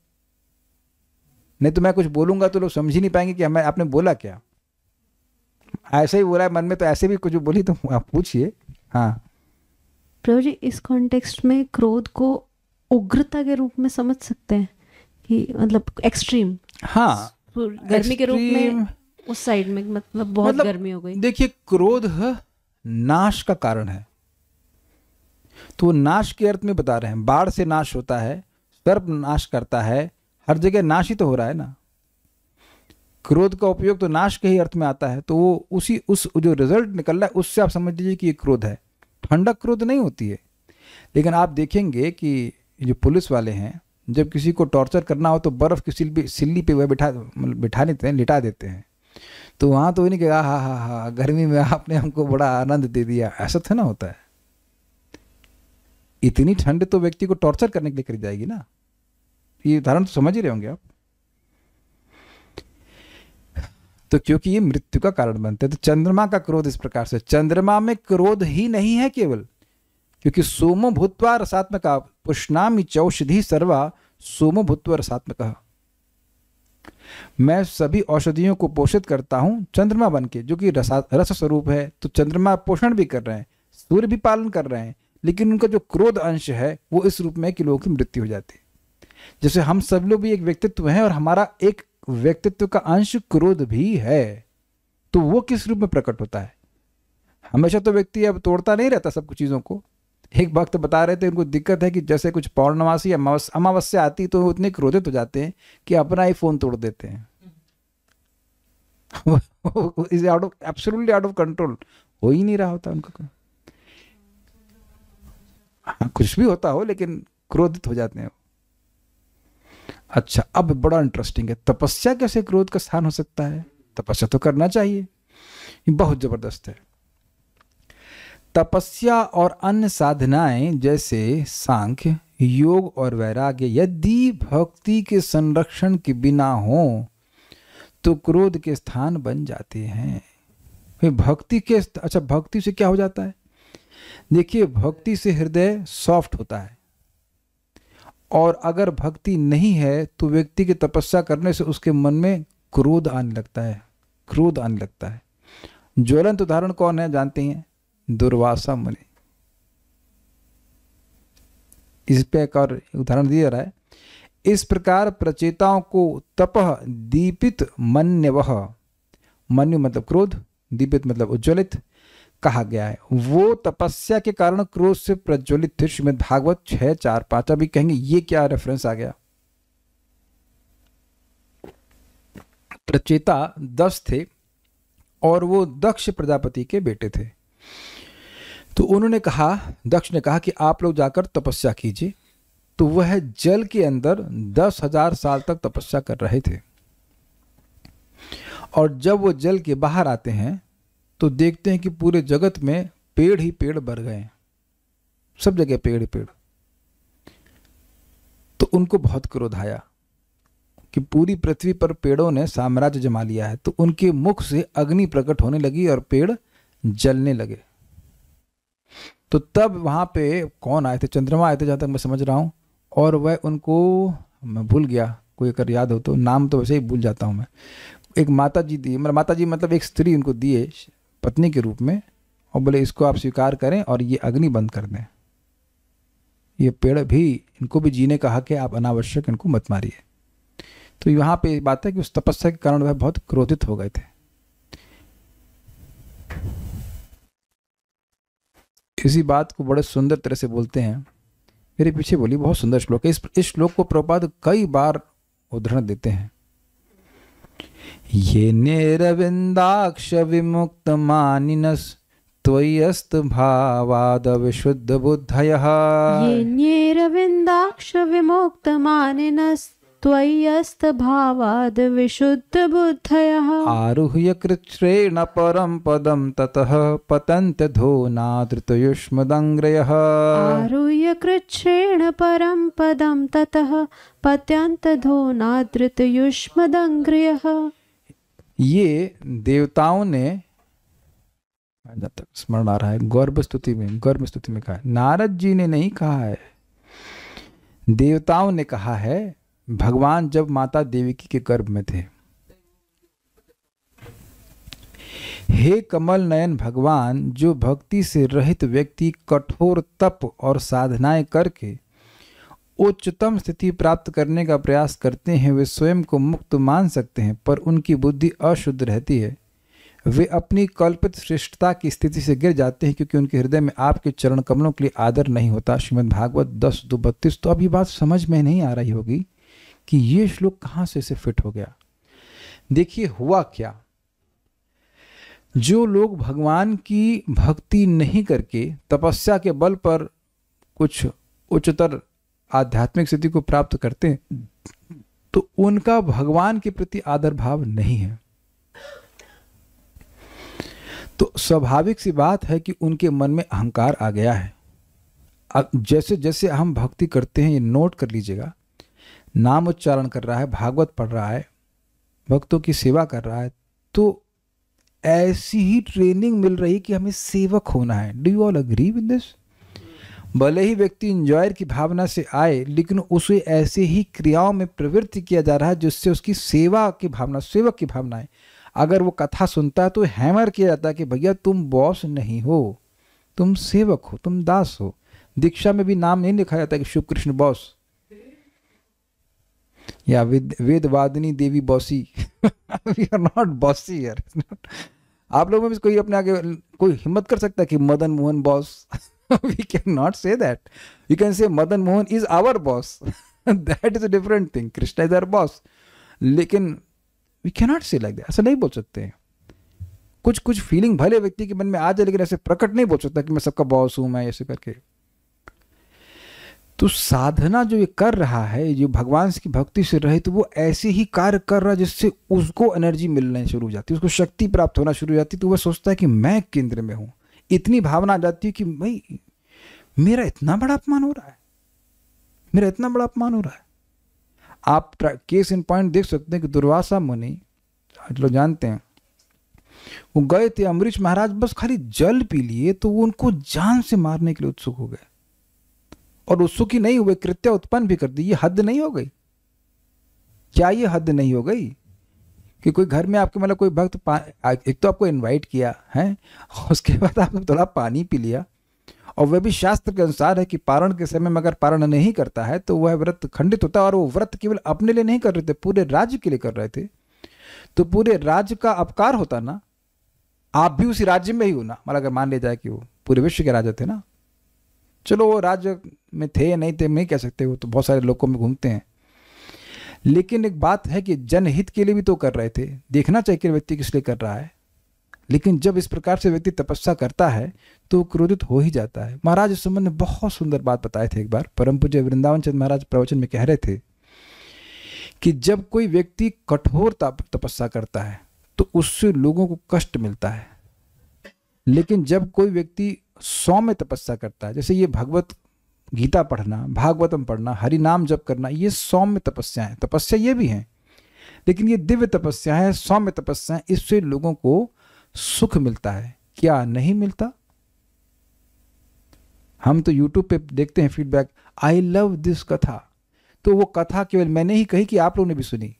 Speaker 1: नहीं तो मैं कुछ बोलूंगा तो लोग समझ ही नहीं पाएंगे कि हमें आपने बोला क्या। ऐसे ही बोला है मन में, तो ऐसे भी कुछ बोली तो आप पूछिए। हाँ
Speaker 2: प्रभु जी, इस कॉन्टेक्स्ट में क्रोध को उग्रता के रूप में समझ सकते हैं कि मतलब एक्सट्रीम।
Speaker 1: हाँ,
Speaker 2: गर्मी के रूप में उस साइड में मतलब बहुत गर्मी हो गई।
Speaker 1: देखिए, क्रोध नाश का कारण है, तो नाश के अर्थ में बता रहे हैं। बाढ़ से नाश होता है, सर्प नाश करता है, हर जगह नाश ही तो हो रहा है ना। क्रोध का उपयोग तो नाश के ही अर्थ में आता है। तो वो उस जो रिजल्ट निकल रहा है उससे आप समझ लीजिए कि ये क्रोध है। ठंडक क्रोध नहीं होती है। लेकिन आप देखेंगे कि जो पुलिस वाले हैं, जब किसी को टॉर्चर करना हो तो बर्फ की सिल्ली पे वह बिठा देते हैं, लिटा देते हैं। तो वहाँ तो नहीं कि हा गर्मी में आपने हमको बड़ा आनंद दे दिया, ऐसा था ना होता है। इतनी ठंड तो व्यक्ति को टॉर्चर करने के लिए करी जाएगी ना। ये उदाहरण तो समझ ही रहे होंगे आप। तो क्योंकि ये मृत्यु का कारण बनते हैं। तो चंद्रमा का क्रोध इस प्रकार से, चंद्रमा में क्रोध ही नहीं है केवल, क्योंकि सोमो भूत्वा रसात्मक, पुष्णामि चौषधि सर्वा सोमो भूत्वा रसात्मक। मैं सभी औषधियों को पोषित करता हूं चंद्रमा बन के, जो कि रस स्वरूप है। तो चंद्रमा पोषण भी कर रहे हैं, सूर्य भी पालन कर रहे हैं, लेकिन उनका जो क्रोध अंश है वो इस रूप में कि लोगों की मृत्यु हो जाती है। जैसे हम सब लोग भी एक व्यक्तित्व हैं और हमारा एक व्यक्तित्व का अंश क्रोध भी है, तो वो किस रूप में प्रकट होता है? हमेशा तो व्यक्ति अब तोड़ता नहीं रहता सब कुछ चीज़ों को। एक वक्त बता रहे थे, उनको दिक्कत है कि जैसे कुछ पौर्णमासी या अमावस्या आती तो उतने क्रोधित हो जाते हैं कि अपना ही फोन तोड़ देते हैं। Is absolutely out of control, हो ही नहीं रहा होता उनका। हाँ, कुछ भी होता हो लेकिन क्रोधित हो जाते हैं। अच्छा, अब बड़ा इंटरेस्टिंग है, तपस्या कैसे क्रोध का स्थान हो सकता है? तपस्या तो करना चाहिए, ये बहुत जबरदस्त है। तपस्या और अन्य साधनाएं जैसे सांख्य, योग और वैराग्य यदि भक्ति के संरक्षण के बिना हो तो क्रोध के स्थान बन जाते हैं। फिर भक्ति के, अच्छा भक्ति से क्या हो जाता है? देखिए, भक्ति से हृदय सॉफ्ट होता है, और अगर भक्ति नहीं है तो व्यक्ति की तपस्या करने से उसके मन में क्रोध आने लगता है, क्रोध आने लगता है। ज्वलंत उदाहरण कौन है जानते हैं? दुर्वासा मुनि। इस पे एक और उदाहरण दिया रहा है, इस प्रकार प्रचेताओं को तपः दीपित मन्यवः, मन्यु मतलब क्रोध, दीपित मतलब उज्ज्वलित कहा गया है। वो तपस्या के कारण क्रोध से प्रज्वलित थे। श्रीमद् भागवत 6:4-5। अभी कहेंगे ये क्या रेफरेंस आ गया। प्रचेता 10 थे और वो दक्ष प्रजापति के बेटे थे। तो उन्होंने कहा, दक्ष ने कहा कि आप लोग जाकर तपस्या कीजिए। तो वह जल के अंदर 10,000 साल तक तपस्या कर रहे थे, और जब वो जल के बाहर आते हैं तो देखते हैं कि पूरे जगत में पेड़ ही पेड़ बढ़ गए, सब जगह पेड़ ही पेड़। तो उनको बहुत क्रोध आया कि पूरी पृथ्वी पर पेड़ों ने साम्राज्य जमा लिया है। तो उनके मुख से अग्नि प्रकट होने लगी और पेड़ जलने लगे। तो तब वहां पे कौन आए थे? चंद्रमा आए थे, जहां तक मैं समझ रहा हूं। और वह उनको, मैं भूल गया, कोई अगर याद हो तो, नाम तो वैसे ही भूल जाता हूं मैं। एक माता जी दी, मतलब माता जी मतलब एक स्त्री उनको दिए पत्नी के रूप में, और बोले इसको आप स्वीकार करें और ये अग्नि बंद कर दें। ये पेड़ भी, इनको भी जीने का हक है, आप अनावश्यक इनको मत मारिए। तो यहाँ पे बात है कि उस तपस्या के कारण वह बहुत क्रोधित हो गए थे। इसी बात को बड़े सुंदर तरह से बोलते हैं, मेरे पीछे बोली, बहुत सुंदर श्लोक है। इस श्लोक को प्रभुपाद कई बार उदाहरण देते हैं। ये निरविंदाक्ष विमुक्त मानिनस त्वयस्त भावाद विशुद्ध बुद्धयः,
Speaker 2: ये न्येरविन्दाक्ष विमुक्तमानिनस् त्वय्यस्त भावाद् विशुद्ध बुद्धयः,
Speaker 1: आरुह्य कृच्छ्रेण परम पदम ततः पतन्त धूनादृतयुष्मदङ्ग्रयः,
Speaker 2: आरुह्य कृच्छ्रेण परं पदं ततः पत्यन्तधूनादृतयुष्मदङ्ग्रयः।
Speaker 1: ये देवताओं ने, जब तक स्मरण आ रहा है, गर्भ स्तुति में कहा है, नारद जी ने नहीं कहा है, देवताओं ने कहा है। भगवान जब माता देवकी के गर्भ में थे, हे कमल नयन भगवान, जो भक्ति से रहित व्यक्ति कठोर तप और साधनाएं करके उच्चतम स्थिति प्राप्त करने का प्रयास करते हैं, वे स्वयं को मुक्त मान सकते हैं, पर उनकी बुद्धि अशुद्ध रहती है। वे अपनी कल्पित श्रेष्ठता की स्थिति से गिर जाते हैं, क्योंकि उनके हृदय में आपके चरण कमलों के लिए आदर नहीं होता। श्रीमद् भागवत 10:32। तो अभी बात समझ में नहीं आ रही होगी कि ये श्लोक कहाँ से इसे फिट हो गया। देखिए हुआ क्या, जो लोग भगवान की भक्ति नहीं करके तपस्या के बल पर कुछ उच्चतर आध्यात्मिक स्थिति को प्राप्त करते हैं, तो उनका भगवान के प्रति आदर भाव नहीं है। तो स्वाभाविक सी बात है कि उनके मन में अहंकार आ गया है। जैसे जैसे हम भक्ति करते हैं, ये नोट कर लीजिएगा, नाम उच्चारण कर रहा है, भागवत पढ़ रहा है, भक्तों की सेवा कर रहा है, तो ऐसी ही ट्रेनिंग मिल रही कि हमें सेवक होना है। Do you all agree with this? भले ही व्यक्ति इंजॉयर की भावना से आए, लेकिन उसे ऐसे ही क्रियाओं में प्रवृत्ति किया जा रहा है जिससे उसकी सेवा की भावना, सेवक की भावना है। अगर वो कथा सुनता है तो हैमर किया जाता है कि भैया तुम बॉस नहीं हो, तुम सेवक हो, तुम दास हो। दीक्षा में भी नाम नहीं लिखा जाता कि शुभ कृष्ण बॉस या वेदवादिनी देवी बॉसी। वी आर नॉट बॉसी यार। आप लोगों में भी कोई अपने आगे कोई हिम्मत कर सकता है कि Madan Mohan boss? We can not say that. You can say Madan Mohan is our boss, that is a different thing. Krishna is our boss, लेकिन we can not say like that. ऐसा नहीं बोल सकते हैं। कुछ कुछ फीलिंग भले व्यक्ति के मन में आ जाए, लेकिन ऐसे प्रकट नहीं बोल सकता कि मैं सबका बॉस हूं, मैं ऐसे करके। तो साधना जो ये कर रहा है, जो भगवान की भक्ति से रहे, तो वो ऐसे ही कार्य कर रहा है जिससे उसको एनर्जी मिलने शुरू हो जाती है, उसको शक्ति प्राप्त होना शुरू हो जाती है। तो वह सोचता है कि मैं केंद्र में हूं। इतनी भावना आ जाती है कि भाई मेरा इतना बड़ा अपमान हो रहा है, मेरा इतना बड़ा अपमान हो रहा है। आप केस इन पॉइंट देख सकते हैं कि दुर्वासा मुनि, लोग जानते हैं, वो गए थे अम्बरीश महाराज बस खाली जल पी लिए, तो वो उनको जान से मारने के लिए उत्सुक हो गए। और उत्सुक ही नहीं हुए, कृत्य उत्पन्न भी कर दी। ये हद नहीं हो गई क्या? ये हद नहीं हो गई कि कोई घर में आपके मतलब कोई भक्त एक तो आपको इनवाइट किया है, उसके बाद आपने थोड़ा पानी पी लिया, और वह भी शास्त्र के अनुसार है कि पारण के समय में अगर पारण नहीं करता है तो वह व्रत खंडित होता है। और वो व्रत केवल अपने लिए नहीं कर रहे थे, पूरे राज्य के लिए कर रहे थे, तो पूरे राज्य का अपकार होता ना। आप भी उसी राज्य में ही हो ना, मतलब अगर मान लिया जाए कि वो पूरे विश्व के राजा थे ना, चलो वो राज्य में थे या नहीं थे नहीं कह सकते, वो तो बहुत सारे लोगों में घूमते हैं, लेकिन एक बात है कि जनहित के लिए भी तो कर रहे थे। देखना चाहिए कि व्यक्ति किस लिए कर रहा है, लेकिन जब इस प्रकार से व्यक्ति तपस्या करता है तो क्रोधित हो ही जाता है। महाराज इस संबंध में बहुत सुंदर बात बताए थे। एक बार परम पूज्य वृंदावन चंद महाराज प्रवचन में कह रहे थे कि जब कोई व्यक्ति कठोर तपस्या करता है तो उससे लोगों को कष्ट मिलता है, लेकिन जब कोई व्यक्ति सौम्य तपस्या करता है, जैसे ये भगवत गीता पढ़ना, भागवतम पढ़ना, हरि नाम जप करना, ये सौम्य तपस्या है। तपस्या ये भी है, लेकिन ये दिव्य तपस्या है, सौम्य तपस्या है। इससे लोगों को सुख मिलता है। क्या नहीं मिलता? हम तो YouTube पे देखते हैं फीडबैक, आई लव दिस कथा, तो वो कथा केवल मैंने ही कही कि आप लोगों ने भी सुनी?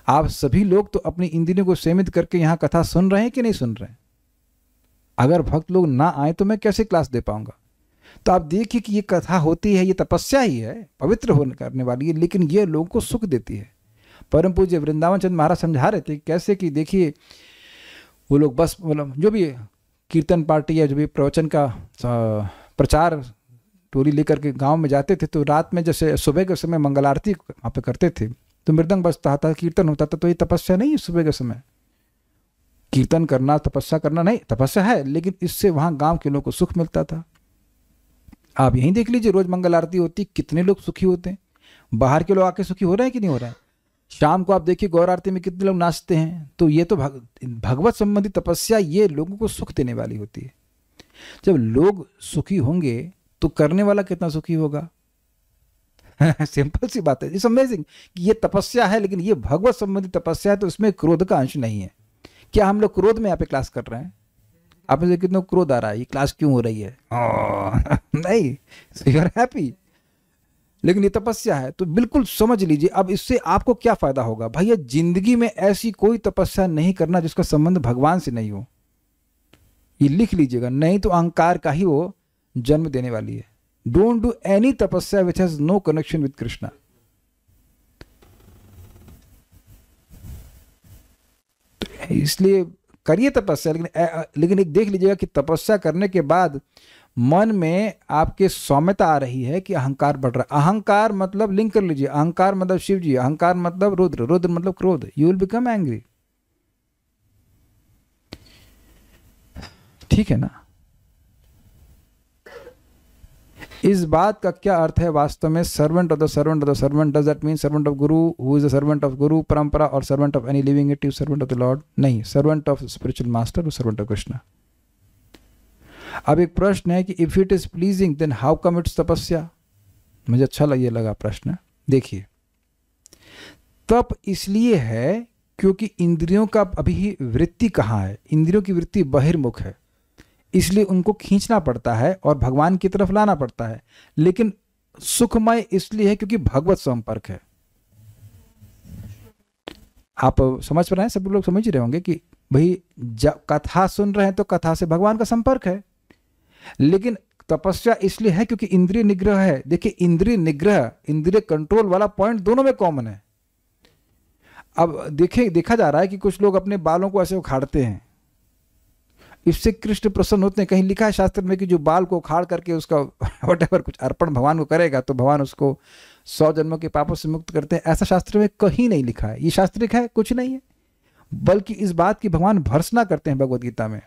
Speaker 1: आप सभी लोग तो अपनी इंद्रियों को सीमित करके यहां कथा सुन रहे हैं कि नहीं सुन रहे हैं? अगर भक्त लोग ना आए तो मैं कैसे क्लास दे पाऊंगा? तो आप देखिए कि ये कथा होती है, ये तपस्या ही है, पवित्र होने करने वाली है, लेकिन ये लोगों को सुख देती है। परम पूज्य वृंदावन चंद महाराज समझा रहे थे कैसे कि देखिए वो लोग बस मतलब जो भी कीर्तन पार्टी या जो भी प्रवचन का प्रचार टोली लेकर के गांव में जाते थे, तो रात में जैसे सुबह के समय मंगल आरती वहाँ पे करते थे, तो मृदंग बजता था, कीर्तन होता था। तो ये तपस्या नहीं है? सुबह के समय कीर्तन करना तपस्या करना नहीं, तपस्या है, लेकिन इससे वहाँ गाँव के लोगों को सुख मिलता था। आप यहीं देख लीजिए, रोज मंगल आरती होती, कितने लोग सुखी होते हैं। बाहर के लोग आके सुखी हो रहे हैं कि नहीं हो रहे हैं? शाम को आप देखिए गौर आरती में कितने लोग नाचते हैं। तो ये तो भगवत संबंधी तपस्या ये लोगों को सुख देने वाली होती है। जब लोग सुखी होंगे तो करने वाला कितना सुखी होगा। सिंपल सी बात है। इट्स अमेजिंग कि ये तपस्या है, लेकिन ये भगवत संबंधी तपस्या है, तो इसमें क्रोध का अंश नहीं है। क्या हम लोग क्रोध में यहाँ पे क्लास कर रहे हैं? आप में से कितनों क्रोध आ रहा है, ये क्लास क्यों हो रही है? नहीं, यू आर हैप्पी। लेकिन ये तपस्या है, तो बिल्कुल समझ लीजिए। अब इससे आपको क्या फायदा होगा? भैया जिंदगी में ऐसी कोई तपस्या नहीं करना जिसका संबंध भगवान से नहीं हो। ये लिख लीजिएगा, नहीं तो अहंकार का ही वो जन्म देने वाली है। Don't do any tapasya which has no connection with Krishna. इसलिए करिए तपस्या, लेकिन एक देख लीजिएगा कि तपस्या करने के बाद मन में आपके सौम्यता आ रही है कि अहंकार बढ़ रहा है। अहंकार मतलब लिंक कर लीजिए, अहंकार मतलब शिव जी, अहंकार मतलब रुद्र, रुद्र मतलब क्रोध। You will become angry. ठीक है ना? इस बात का क्या अर्थ है वास्तव में? Servant of the servant of the servant, does that mean servant of guru who is the servant of guru parampara, और servant of any living entity, servant of the Lord? नहीं, सर्वेंट ऑफ स्पिरिचुअल मास्टर और सर्वेंट ऑफ कृष्णा। अब एक प्रश्न है कि if it is pleasing then how come it's tapasya? मुझे अच्छा लगा प्रश्न। देखिए, तप इसलिए है क्योंकि इंद्रियों का अभी वृत्ति कहाँ है? इंद्रियों की वृत्ति बहिर्मुख है, इसलिए उनको खींचना पड़ता है और भगवान की तरफ लाना पड़ता है। लेकिन सुखमय इसलिए है क्योंकि भगवत संपर्क है। आप समझ रहे हैं? सब लोग समझ रहे होंगे कि भाई जब कथा सुन रहे हैं तो कथा से भगवान का संपर्क है। लेकिन तपस्या इसलिए है क्योंकि इंद्रिय निग्रह है। देखिए, इंद्रिय निग्रह, इंद्रिय कंट्रोल वाला पॉइंट दोनों में कॉमन है। अब देखा जा रहा है कि कुछ लोग अपने बालों को ऐसे उखाड़ते हैं, इससे कृष्ण प्रसन्न होते हैं। कहीं लिखा है शास्त्र में कि जो बाल को उखाड़ करके उसका वटेवर कुछ अर्पण भगवान को करेगा तो भगवान उसको 100 जन्मों के पापों से मुक्त करते हैं। ऐसा शास्त्र में कहीं नहीं लिखा है। ये शास्त्रिक है? कुछ नहीं है। बल्कि इस बात की भगवान भर्त्सना करते हैं भगवद गीता में।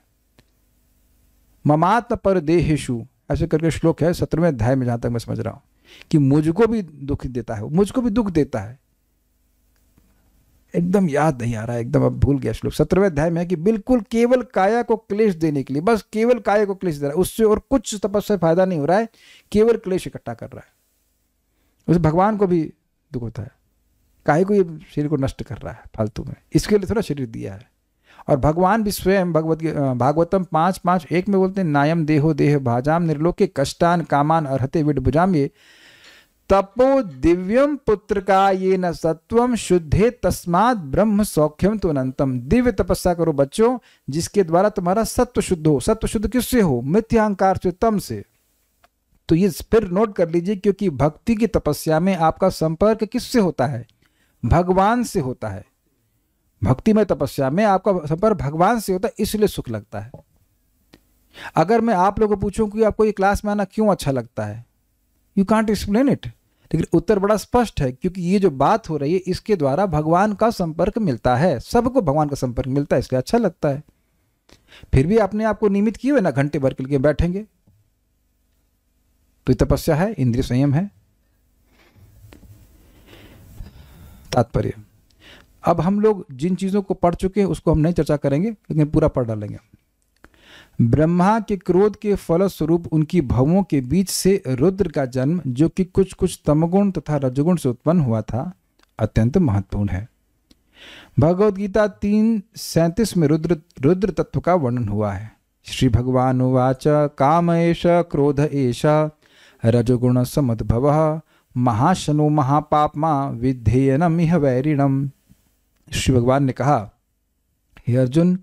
Speaker 1: ममात्म पर देहेषु ऐसे करके श्लोक है 17वें अध्याय में, जहां तक मैं समझ रहा हूं, कि मुझको भी दुख देता है, मुझको भी दुख देता है। एकदम याद नहीं आ रहा है, एकदम अब भूल गया श्लोक। 17वें अध्याय में है कि बिल्कुल केवल काया को क्लेश देने के लिए, बस केवल काया को क्लेश दे रहा है, उससे और कुछ तपस्या फायदा नहीं हो रहा है, केवल क्लेश इकट्ठा कर रहा है। उस भगवान को भी दुख होता है, काहे को ये शरीर को नष्ट कर रहा है फालतू में, इसके लिए थोड़ा शरीर दिया है। और भगवान भी स्वयं भागवतम 5:5:1 में बोलते हैं, नायम देहो देह भाजाम निर्लोके कष्टान कामान अर्हते विडभुजाम। ये तपो दिव्यम पुत्र का ये न सत्वम शुद्धे तस्मात् ब्रह्म सौख्यम तो अनंतम। दिव्य तपस्या करो बच्चों, जिसके द्वारा तुम्हारा सत्व शुद्ध हो। सत्व शुद्ध किससे हो? मिथ्याहंकार से, तम से। तो ये फिर नोट कर लीजिए, क्योंकि भक्ति की तपस्या में आपका संपर्क किससे होता है? भगवान से होता है। भक्ति में तपस्या में आपका संपर्क भगवान से होता है, इसलिए सुख लगता है। अगर मैं आप लोगों को पूछूं कि आपको ये क्लास में आना क्यों अच्छा लगता है, यू कांट एक्सप्लेन इट, लेकिन उत्तर बड़ा स्पष्ट है, क्योंकि ये जो बात हो रही है इसके द्वारा भगवान का संपर्क मिलता है। सबको भगवान का संपर्क मिलता है, इसलिए अच्छा लगता है। फिर भी आपने आपको नियमित किए हुए ना, घंटे भर के लिए बैठेंगे, तो तपस्या है, इंद्रिय संयम है। तात्पर्य, अब हम लोग जिन चीजों को पढ़ चुके हैं उसको हम नहीं चर्चा करेंगे, लेकिन पूरा पढ़ डालेंगे। ब्रह्मा के क्रोध के फलस्वरूप उनकी भवों के बीच से रुद्र का जन्म, जो कि कुछ कुछ तमगुण तथा रजगुण से उत्पन्न हुआ था, अत्यंत महत्वपूर्ण है। भगवद गीता 3:37 में रुद्र तत्व का वर्णन हुआ है। श्री भगवान उवाच काम एष क्रोध एष रजगुण समुद्भवः महाशनो महापापमा विधेयनम इह वैरिणम। श्री भगवान ने कहा, हे अर्जुन,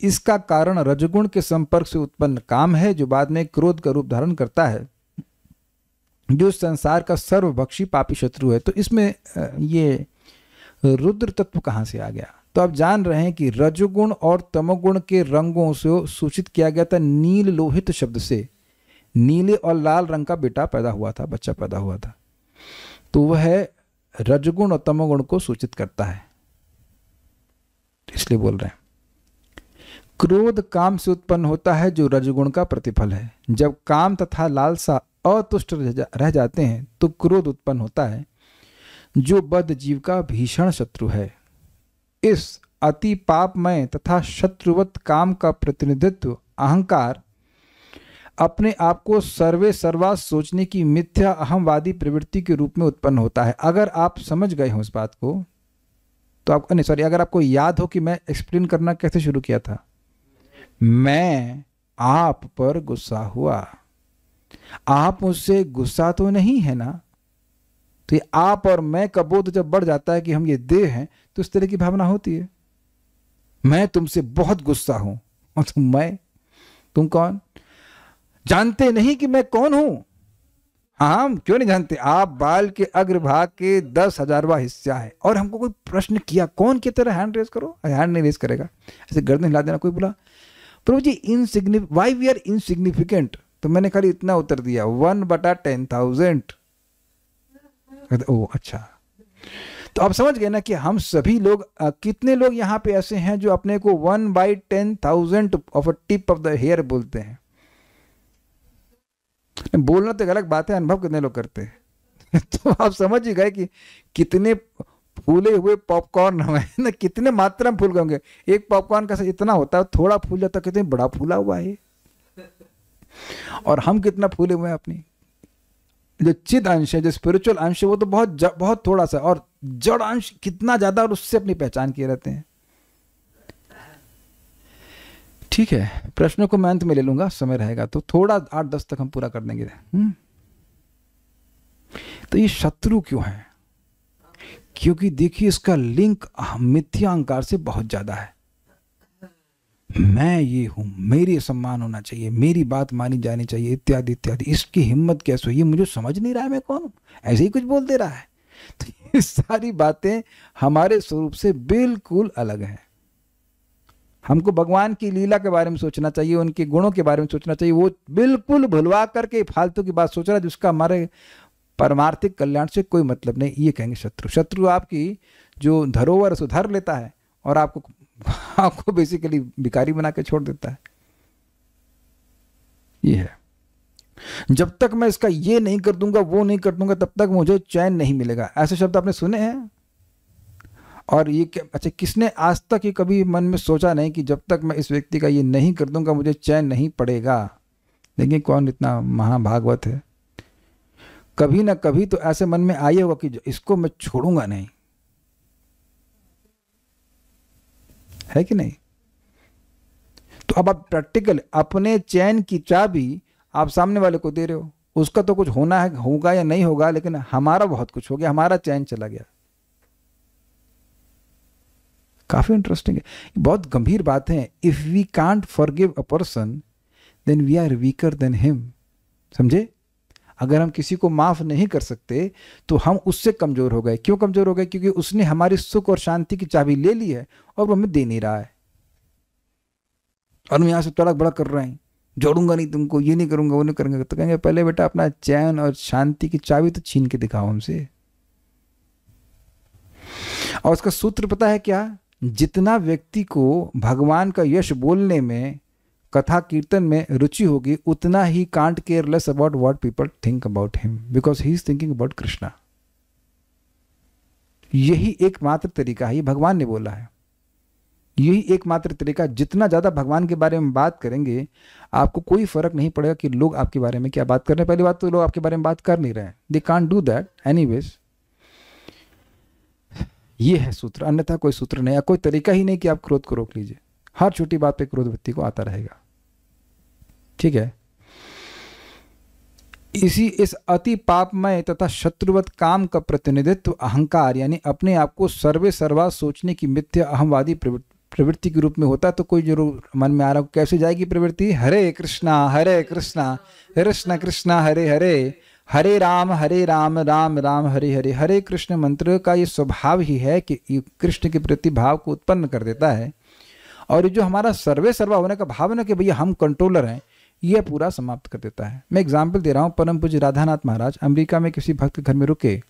Speaker 1: इसका कारण रजगुण के संपर्क से उत्पन्न काम है, जो बाद में क्रोध का रूप धारण करता है, जो संसार का सर्वभक्षी पापी शत्रु है। तो इसमें ये रुद्र तत्व कहाँ से आ गया? तो आप जान रहे हैं कि रजोगुण और तमोगुण के रंगों से सूचित किया गया था नील लोहित शब्द से। नीले और लाल रंग का बेटा पैदा हुआ था, बच्चा पैदा हुआ था, तो वह रजगुण और तमोगुण को सूचित करता है, इसलिए बोल रहे हैं। क्रोध काम से उत्पन्न होता है, जो रजगुण का प्रतिफल है। जब काम तथा लालसा अतुष्ट रह जाते हैं तो क्रोध उत्पन्न होता है, जो बद्ध जीव का भीषण शत्रु है। इस अति पापमय तथा शत्रुवत काम का प्रतिनिधित्व अहंकार, अपने आप को सर्वे सर्वा सोचने की मिथ्या अहमवादी प्रवृत्ति के रूप में उत्पन्न होता है। अगर आप समझ गए हो इस बात को, तो आप नहीं, सॉरी, अगर आपको याद हो कि मैं एक्सप्लेन करना कैसे शुरू किया था। मैं आप पर गुस्सा हुआ, आप मुझसे गुस्सा तो नहीं है ना? तो ये आप और मैं का बोध जब बढ़ जाता है कि हम ये देह हैं, तो इस तरह की भावना होती है। मैं तुमसे बहुत गुस्सा हूं, और तुम कौन? जानते नहीं कि मैं कौन हूं? हाँ, हम क्यों नहीं जानते? आप बाल के अग्रभाग के 10,000वां हिस्सा है। और हमको कोई प्रश्न किया, कौन की तरह हैंड रेज करो, हैंड नहीं रेज करेगा, ऐसे गर्दन हिला देना। कोई बोला, प्रभु जी वाई वी आर इनसिग्निफिकेंट, तो मैंने खाली इतना उत्तर दिया, 1/10,000। ओ अच्छा, तो आप समझ गए ना कि हम सभी लोग, कितने लोग यहाँ पे ऐसे हैं जो अपने को 1/10,000 of a tip of the hair बोलते हैं। बोलना तो अलग बात है, अनुभव कितने लोग करते हैं। तो आप समझ ही गए कि कितने फूले हुए पॉपकॉर्न हमें ना, कितने मात्रा में फूल गए होंगे। एक पॉपकॉर्न का इतना होता है, थोड़ा फूल जाता है, कितने बड़ा फूला हुआ है। और हम कितना फूले हुए हैं। अपनी जो चिद अंश है, जो स्पिरिचुअल अंश है, वो तो बहुत थोड़ा सा, और जड़ अंश कितना ज्यादा, और उससे अपनी पहचान किए रहते हैं। ठीक है, प्रश्नों को मैं अंत में ले लूंगा, समय रहेगा तो थोड़ा 8-10 तक हम पूरा कर देंगे। तो ये शत्रु क्यों है? क्योंकि देखिए, इसका लिंक मिथ्या अहंकार से बहुत ज्यादा है। मैं ये हूं, मेरी सम्मान होना चाहिए, मेरी बात मानी जानी चाहिए, इत्यादि इत्यादि। इसकी हिम्मत कैसे हुई? ये मुझे समझ नहीं रहा है मैं कौन हूं, ऐसे ही कुछ बोल दे रहा है। तो ये सारी बातें हमारे स्वरूप से बिल्कुल अलग हैं। हमको भगवान की लीला के बारे में सोचना चाहिए, उनके गुणों के बारे में सोचना चाहिए। वो बिल्कुल भुलवा करके फालतू की बात सोच रहा है, जिसका हमारे परमार्थिक कल्याण से कोई मतलब नहीं। ये कहेंगे शत्रु। शत्रु आपकी जो धरोहर सुधार लेता है और आपको बेसिकली भिखारी बना के छोड़ देता है। ये है, जब तक मैं इसका ये नहीं कर दूंगा, वो नहीं कर दूंगा, तब तक मुझे चैन नहीं मिलेगा। ऐसे शब्द आपने सुने हैं? और ये अच्छा, किसने आज तक ये कभी मन में सोचा नहीं कि जब तक मैं इस व्यक्ति का ये नहीं कर दूंगा, मुझे चैन नहीं पड़ेगा? देखिए कौन इतना महाभागवत है। कभी ना कभी तो ऐसे मन में आया होगा कि इसको मैं छोड़ूंगा नहीं, है कि नहीं? तो अब आप प्रैक्टिकल अपने चैन की चाबी आप सामने वाले को दे रहे हो। उसका तो कुछ होना है, होगा या नहीं होगा, लेकिन हमारा बहुत कुछ हो गया, हमारा चैन चला गया। काफी इंटरेस्टिंग है, बहुत गंभीर बात है। If we can't forgive a person then we are weaker than him. समझे? अगर हम किसी को माफ नहीं कर सकते तो हम उससे कमजोर हो गए। क्यों कमजोर हो गए? क्योंकि उसने हमारी सुख और शांति की चाबी ले ली है और वो हमें दे नहीं रहा है, और हम यहां से तड़क भड़क कर रहे हैं, जोड़ूंगा नहीं तुमको, ये नहीं करूंगा, वो नहीं करूंगा। तो कहेंगे पहले बेटा अपना चैन और शांति की चाबी तो छीन के दिखाओ हमसे। और उसका सूत्र पता है क्या? जितना व्यक्ति को भगवान का यश बोलने में, कथा कीर्तन में रुचि होगी, उतना he can't care less about what people think about him, because he is thinking about Krishna. यही एकमात्र तरीका है, ये भगवान ने बोला है, यही एकमात्र तरीका। जितना ज्यादा भगवान के बारे में बात करेंगे, आपको कोई फर्क नहीं पड़ेगा कि लोग आपके बारे में क्या बात कर रहे हैं। पहली बात तो लोग आपके बारे में बात कर नहीं रहे हैं, they can't do that anyways. ये है सूत्र, अन्यथा कोई सूत्र नहीं है, कोई तरीका ही नहीं कि आप क्रोध को रोक लीजिए। हर छोटी बात पे क्रोध व्यक्ति को आता रहेगा, ठीक है। इस अति पापमय तथा शत्रुवत काम का प्रतिनिधित्व अहंकार, यानी अपने आप को सर्वे सर्वा सोचने की मिथ्या अहमवादी प्रवृत्ति के रूप में होता है। तो कोई जरूर मन में आ रहा हो, कैसे जाएगी प्रवृत्ति? हरे कृष्णा कृष्ण कृष्ण हरे हरे, हरे राम राम राम हरे हरे। हरे कृष्ण मंत्र का ये स्वभाव ही है कि कृष्ण के प्रति भाव को उत्पन्न कर देता है, और जो हमारा सर्वे सर्वा होने का भाव है ना कि भैया हम कंट्रोलर हैं, यह पूरा समाप्त कर देता है। मैं एग्जाम्पल दे रहा हूँ। परम पूज्य राधानाथ महाराज अमेरिका में किसी भक्त के घर में रुके,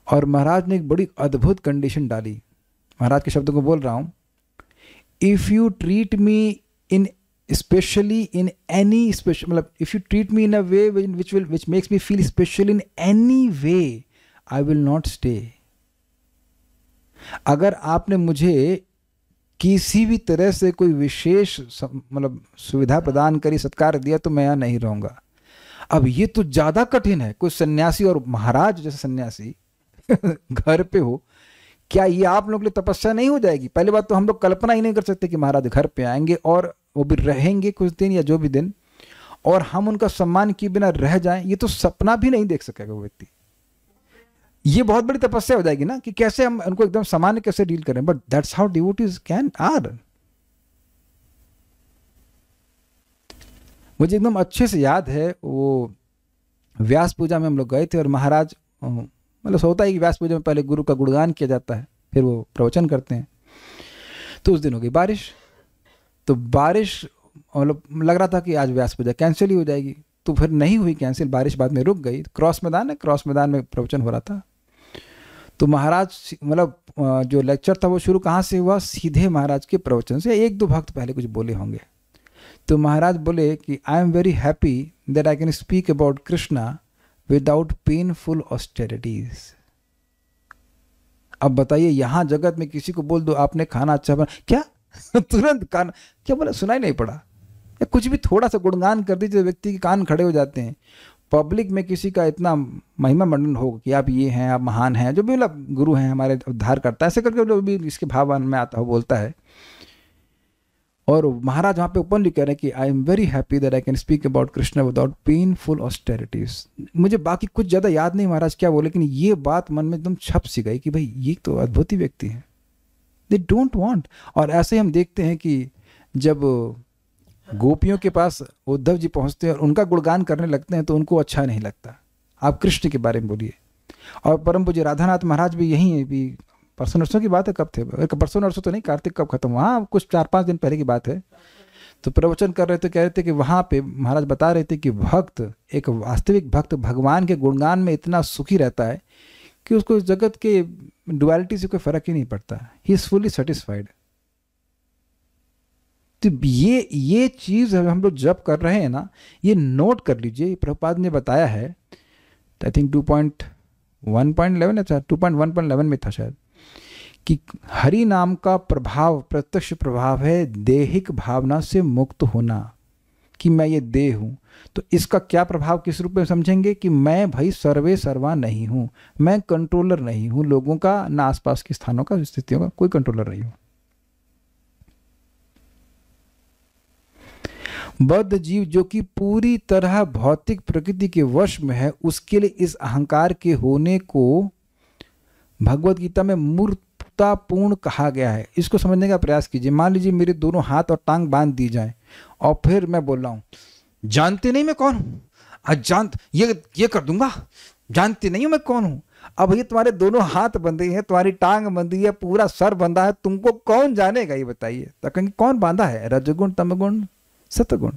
Speaker 1: और महाराज ने एक बड़ी अद्भुत कंडीशन डाली। महाराज के शब्दों को बोल रहा हूँ, if you treat me in specially in any special, मतलब if you treat me in a way which makes me feel special in any way, I will not stay. अगर आपने मुझे किसी भी तरह से कोई विशेष मतलब सुविधा प्रदान करी, सत्कार दिया, तो मैं यहाँ नहीं रहूंगा। अब ये तो ज्यादा कठिन है। कोई सन्यासी, और महाराज जैसे सन्यासी घर पे हो, क्या ये आप लोग के लिए तपस्या नहीं हो जाएगी? पहली बात तो हम लोग कल्पना ही नहीं कर सकते कि महाराज घर पे आएंगे और वो भी रहेंगे कुछ दिन या जो भी दिन, और हम उनका सम्मान किए बिना रह जाएं। ये तो सपना भी नहीं देख सकेगा वो व्यक्ति। ये बहुत बड़ी तपस्या हो जाएगी ना कि कैसे हम उनको एकदम सामान्य कैसे डील करें। But that's how devotees can are. मुझे एकदम अच्छे से याद है, वो व्यास पूजा में हम लोग गए थे, और महाराज, मतलब होता है कि व्यास पूजा में पहले गुरु का गुणगान किया जाता है, फिर वो प्रवचन करते हैं। तो उस दिन हो गई बारिश, तो बारिश मतलब लग रहा था कि आज व्यास पूजा कैंसिल ही हो जाएगी, तो फिर नहीं हुई कैंसिल, बारिश बाद में रुक गई। क्रॉस मैदान है, क्रॉस मैदान में प्रवचन हो रहा था। तो महाराज, मतलब जो लेक्चर था वो शुरू कहाँ से हुआ? सीधे महाराज के प्रवचन से। एक दो भक्त पहले कुछ बोले होंगे, तो महाराज बोले कि I am very happy that I can speak about Krishna without painful austerities. अब बताइए, यहाँ जगत में किसी को बोल दो आपने खाना अच्छा बना, क्या तुरंत कान, क्या बोला, सुनाई नहीं पड़ा? या कुछ भी थोड़ा सा गुणगान कर दीजिए, व्यक्ति के कान खड़े हो जाते हैं। पब्लिक में किसी का इतना महिमा मंडन हो कि आप ये हैं, आप महान हैं, जो भी मतलब गुरु हैं हमारे, उद्धार करता है, ऐसे करके जो भी इसके भाव में आता हो बोलता है। और महाराज वहाँ पे ओपनली कह रहे हैं कि I am very happy that I can speak about Krishna without painful austerities. मुझे बाकी कुछ ज़्यादा याद नहीं महाराज क्या बोले, लेकिन ये बात मन में एकदम छप सी गई कि भाई ये तो अद्भुत ही व्यक्ति हैं, दे डोंट वांट। और ऐसे हम देखते हैं कि जब गोपियों के पास उद्धव जी पहुंचते हैं और उनका गुणगान करने लगते हैं तो उनको अच्छा नहीं लगता। आप कृष्ण के बारे में बोलिए। और परम पूज्य राधानाथ महाराज भी यही है, भी परसों नरसों की बात है, कब थे, परसों नरसों तो नहीं, कार्तिक कब खत्म, वहाँ कुछ 4-5 दिन पहले की बात है। तो प्रवचन कर रहे थे, कह रहे थे कि वहाँ पे महाराज बता रहे थे कि भक्त, एक वास्तविक भक्त भगवान के गुणगान में इतना सुखी रहता है कि उसको इस जगत के डुअलिटी से कोई फर्क ही नहीं पड़ता। He is fully satisfied. तो ये चीज हम लोग जब कर रहे हैं ना, ये नोट कर लीजिए। प्रभुपाद ने बताया है, आई थिंक 2.1.11 अच्छा 2.1.11 में था शायद, कि हरि नाम का प्रभाव प्रत्यक्ष प्रभाव है देहिक भावना से मुक्त होना, कि मैं ये देह हूँ। तो इसका क्या प्रभाव किस रूप में समझेंगे कि मैं भाई सर्वे सर्वा नहीं हूँ, मैं कंट्रोलर नहीं हूँ लोगों का, ना आसपास के स्थानों का, स्थितियों का कोई कंट्रोलर नहीं हूँ। बद्ध जीव जो कि पूरी तरह भौतिक प्रकृति के वश में है, उसके लिए इस अहंकार के होने को भगवत गीता में मूर्खतापूर्ण कहा गया है। इसको समझने का प्रयास कीजिए। मान लीजिए मेरे दोनों हाथ और टांग बांध दी जाए और फिर मैं बोल रहा हूँ, जानते नहीं मैं कौन हूँ, अजान ये कर दूंगा, जानते नहीं हूँ मैं कौन हूँ। अब ये तुम्हारे दोनों हाथ बंधे हैं, तुम्हारी टांग बंधी है, पूरा सर बंधा है, तुमको कौन जानेगा ये बताइए। तो कहेंगे कौन बांधा है, रजगुण तमगुण सतगुण।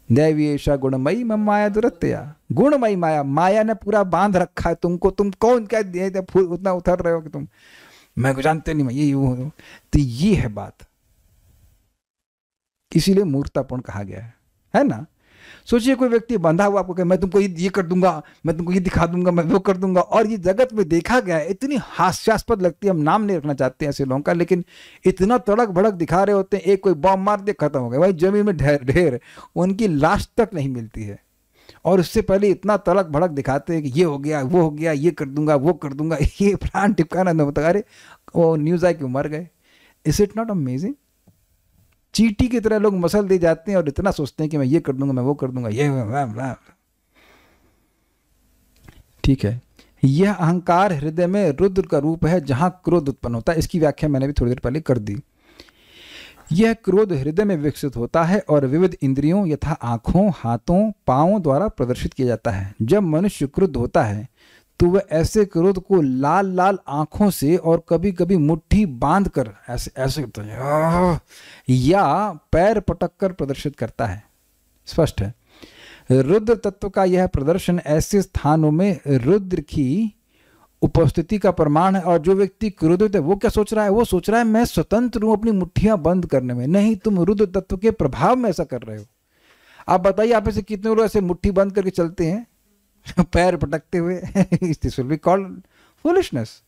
Speaker 1: दैवी ऐसा गुणमयी मम माया दुरत्या, गुणमयी माया, माया ने पूरा बांध रखा है तुमको। तुम कौन क्या उतना उतर रहे हो कि तुम मैं को जानते नहीं, मैं ये हूं। तो ये है बात, इसीलिए मूर्खतापूर्ण कहा गया है ना। सोचिए कोई व्यक्ति बंधा हुआ आपको कहे मैं तुमको ये कर दूंगा, मैं तुमको ये दिखा दूंगा, मैं वो कर दूंगा, और ये जगत में देखा गया है, इतनी हास्यास्पद लगती है। हम नाम नहीं रखना चाहते हैं ऐसे लोगों का, लेकिन इतना तड़क भड़क दिखा रहे होते हैं। एक कोई बॉम्ब मार दे खत्म हो गया भाई, जमीन में ढेर ढेर, उनकी लाश तक नहीं मिलती है। और उससे पहले इतना तड़क भड़क दिखाते हैं कि ये हो गया, वो हो गया, ये कर दूंगा, वो कर दूंगा। ये प्राण टिपकाना न बता, अरे वो न्यूज़ आई क्यों मर गए। Is it not amazing? चींटी की तरह लोग मसल दे जाते हैं और इतना सोचते हैं कि मैं ये कर दूंगा, मैं वो कर दूंगा, ये ठीक है। यह अहंकार हृदय में रुद्र का रूप है जहां क्रोध उत्पन्न होता है। इसकी व्याख्या मैंने भी थोड़ी देर पहले कर दी। यह क्रोध हृदय में विकसित होता है और विविध इंद्रियों यथा आंखों, हाथों, पांवों द्वारा प्रदर्शित किया जाता है। जब मनुष्य क्रुद्ध होता है तो वह ऐसे क्रोध को लाल लाल आंखों से और कभी कभी मुट्ठी बांध कर ऐसे ऐसे या पैर पटक कर प्रदर्शित करता है। स्पष्ट है, रुद्र तत्व का यह प्रदर्शन ऐसे स्थानों में रुद्र की उपस्थिति का प्रमाण है। और जो व्यक्ति क्रोधित है वो क्या सोच रहा है, वो सोच रहा है मैं स्वतंत्र हूं अपनी मुट्ठियां बंद करने में। नहीं, तुम रुद्र तत्व के प्रभाव में ऐसा कर रहे हो। आप बताइए, आप ऐसे कितने लोग ऐसे मुट्ठी बंद करके चलते हैं पैर पटकते हुए? This will be called foolishness.